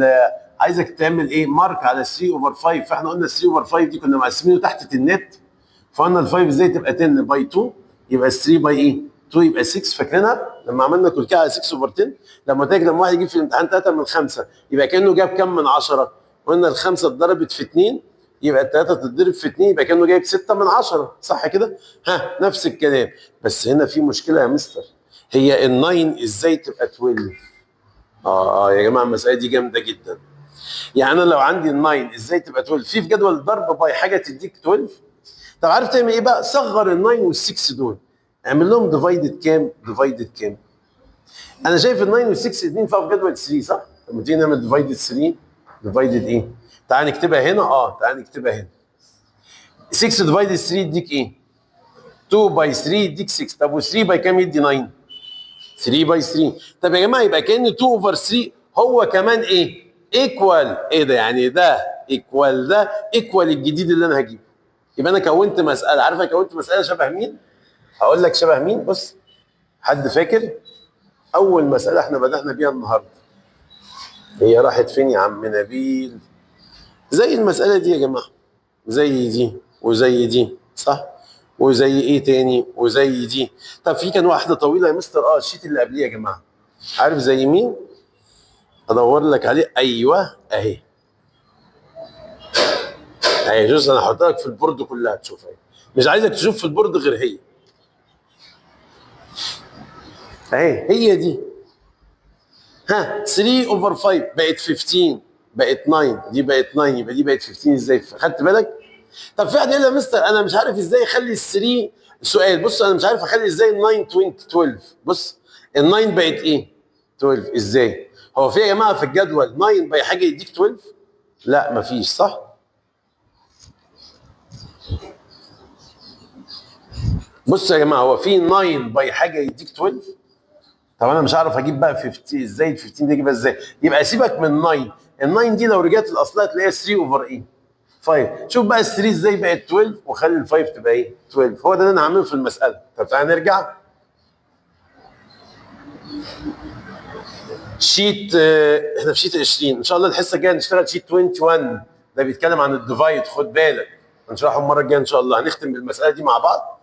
[SPEAKER 1] عايزك تعمل ايه؟ مارك على 3 اوفر 5. فاحنا قلنا 3 اوفر 5 دي كنا مقسمينه تحت النت. فقلنا ال 5 ازاي تبقى 10 باي 2؟ يبقى 3 باي ايه؟ 2 يبقى 6. فاكرينها لما عملنا كلكيه على 6 اوفر 10؟ لما تيجي لما واحد يجيب في الامتحان 3 من 5 يبقى كانه جاب كام من 10؟ قلنا الخمسه اتضربت في 2 يبقى الثلاثه تتضرب في 2 يبقى كانه جايب 6 من 10. صح كده؟ نفس الكلام. بس هنا في مشكله يا مستر، هي ال 9 ازاي تبقى 12؟ يا جماعه المساله دي جامده جدا. يعني انا لو عندي ال 9 ازاي تبقى 12؟ في جدول الضرب باي حاجه تديك 12. طب عارف تعمل ايه بقى؟ صغر ال 9 وال 6 دول، اعمل لهم ديفايدد كام؟ ديفايدد كام؟ انا شايف ال 9 وال 6 الاثنين في جدول 3 صح؟ طب ما تيجي نعمل ديفايدد 3. ديفايدد ايه؟ تعال نكتبها هنا. تعال نكتبها هنا. 6 ديفايدد 3 يديك ايه؟ 2 باي 3 يديك 6. طب و 3 باي كام يدي 9؟ 3 باي 3. طب يا جماعه يبقى كان 2 اوفر 3 هو كمان ايه؟ ايكوال. ايه ده؟ يعني ده ايكوال ده ايكوال الجديد اللي انا هجيبه. يبقى انا كونت مساله. عارف انا كونت مساله شبه مين؟ هقول لك شبه مين. بص، حد فاكر اول مساله احنا بدانا بيها النهارده؟ هي راحت فين يا عم نبيل؟ زي المساله دي يا جماعه، زي دي وزي دي صح؟ وزي ايه تاني؟ وزي دي. طب في كان واحده طويله يا مستر. الشيت اللي قبليه يا جماعه، عارف زي مين؟ ادور لك عليه. ايوه اهي. شوف انا هحطها لك في البورد كلها تشوفها. مش عايزك تشوف في البورد غير هي. هي دي. 3 اوفر 5 بقت 15 بقت 9. دي بقت 9 يبقى دي بقت 15. ازاي؟ خدت بالك؟ طب في واحد يقول لي يا مستر انا مش عارف ازاي اخلي ال 3. سؤال، بص انا مش عارف اخلي ازاي ال 9 12. بص ال 9 بقت ايه؟ 12. ازاي؟ هو في يا جماعه في الجدول 9 باي حاجه يديك 12؟ لا مفيش صح؟ بص يا جماعه، هو في 9 باي حاجه يديك 12؟ طب انا مش عارف اجيب بقى 50 ازاي. ال 15 دي اجيبها ازاي؟ يبقى سيبك من 9. ال 9 دي لو رجعت لاصلها تلاقيها 3 اوفر ايه؟ 5. شوف بقى ال 3 ازاي بقت 12 وخلي ال 5 تبقى ايه؟ 12. هو ده اللي انا هعمله في المساله. طب تعالى نرجع. شيت احنا في شيت 20. ان شاء الله الحصه الجايه نشتغل شيت 21. ده بيتكلم عن الديفايد. خد بالك هنشرحه المره الجايه ان شاء الله. هنختم بالمساله دي مع بعض.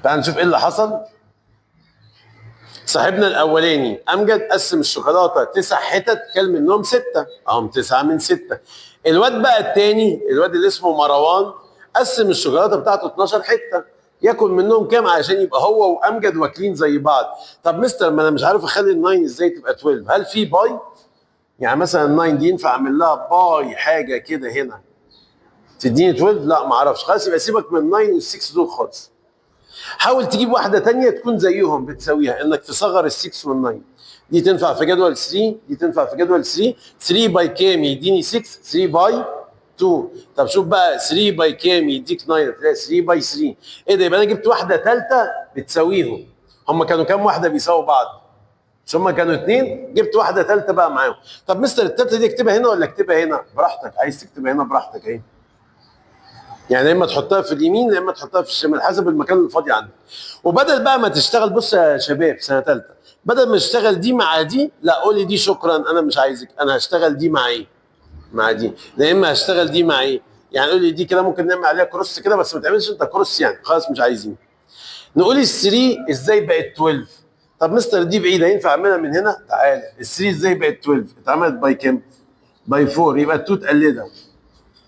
[SPEAKER 1] تعال نشوف ايه اللي حصل. صاحبنا الاولاني امجد قسم الشوكولاته 9 حتت، كل منهم 6. 9 من 6. الواد بقى الثاني، الواد اللي اسمه مروان، قسم الشوكولاته بتاعته 12 حته، ياكل منهم كام عشان يبقى هو وامجد واكلين زي بعض؟ طب مستر ما انا مش عارف اخلي ال 9 ازاي تبقى 12، هل في باي؟ يعني مثلا ال 9 دي ينفع اعمل لها باي حاجه كده هنا تديني 12؟ لا ما اعرفش. خلاص يبقى سيبك من ال 9 وال 6 دول خالص. حاول تجيب واحده ثانيه تكون زيهم بتساويها، انك تصغر ال 6 وال 9. دي تنفع في جدول 3، دي تنفع في جدول 3. 3 باي كام يديني 6؟ 3 باي 2. طب شوف بقى 3 باي كام يديك 9؟ تلاقي 3 باي 3. ايه ده؟ يبقى انا جبت واحده ثالثه بتساويهم. هم كانوا كام واحده بيساووا بعض؟ مش هم كانوا اثنين؟ جبت واحده ثالثه بقى معاهم. طب مستر الثالثه دي اكتبها هنا ولا اكتبها هنا؟ براحتك، عايز تكتبها هنا براحتك اهي. يعني يا اما تحطها في اليمين يا اما تحطها في الشمال حسب المكان الفاضي عندك. وبدل بقى ما تشتغل، بص يا شباب سنه ثالثه، بدل ما تشتغل دي مع دي، لا قولي دي شكرا انا مش عايزك، انا هشتغل دي مع ايه؟ مع دي. يا اما هشتغل دي مع ايه؟ يعني قولي دي كده ممكن نعمل عليها كروس كده، بس ما تعملش انت كروس يعني، خلاص مش عايزين. نقول ال 3 ازاي بقت 12؟ طب مستر دي بعيده، ينفع اعملها من هنا؟ تعالى ال 3 ازاي بقت 12؟ اتعملت باي كام؟ باي 4. يبقى 2 تقلدها،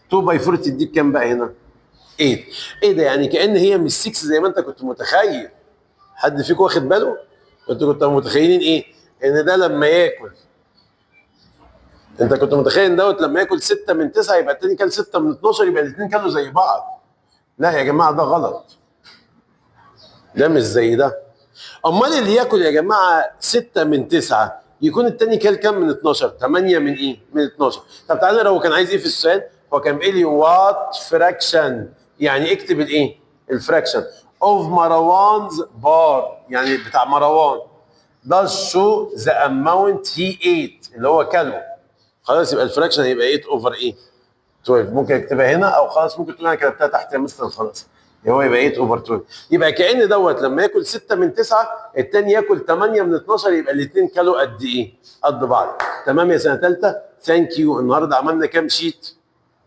[SPEAKER 1] 2 باي 4 تديك كام بقى هنا؟ 8. ايه ده؟ يعني كأن هي مش 6 زي ما انت كنت متخيل. حد فيكم واخد باله؟ انتوا كنتوا متخيلين ايه؟ ان ده لما ياكل، انت كنت متخيل ان دوت لما ياكل 6 من 9 يبقى التاني كان 6 من 12، يبقى الاثنين كانوا زي بعض. لا يا جماعه ده غلط، ده مش زي ده. امال اللي ياكل يا جماعه 6 من 9 يكون التاني كان كام من 12؟ 8 من ايه؟ من 12. طب تعالى لو كان عايز ايه في السؤال؟ هو كان بيقول لي وات فراكشن، يعني اكتب الايه؟ الفراكشن اوف مروانز بار، يعني بتاع مروان. does show the amount he ate اللي هو كله. خلاص يبقى الفراكشن هيبقى 8 اوفر ايه؟ 12. ممكن اكتبها هنا او خلاص ممكن تقول انا كتبتها تحت يا مستر خلاص. هو يبقى 8 اوفر 12. يبقى كأن دوت لما ياكل 6 من 9 الثاني ياكل 8 من 12، يبقى الاثنين كلوا قد ايه؟ قد بعض. تمام يا سنه ثالثه؟ ثانك يو. النهارده عملنا كام شيت؟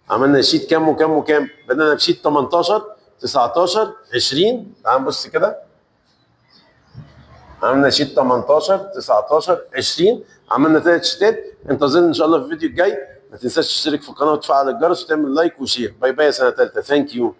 [SPEAKER 1] عملنا شيت كام وكام وكام؟ بدأنا بشيت 18 19 20. تعال نبص كده. عملنا شيت 18 19 20. عملنا 3 شيتات. انتظرنا ان شاء الله في الفيديو الجاي. ما تنساش تشترك في القناه وتفعل الجرس وتعمل لايك وشير. باي باي يا سنه ثالثه. ثانك يو.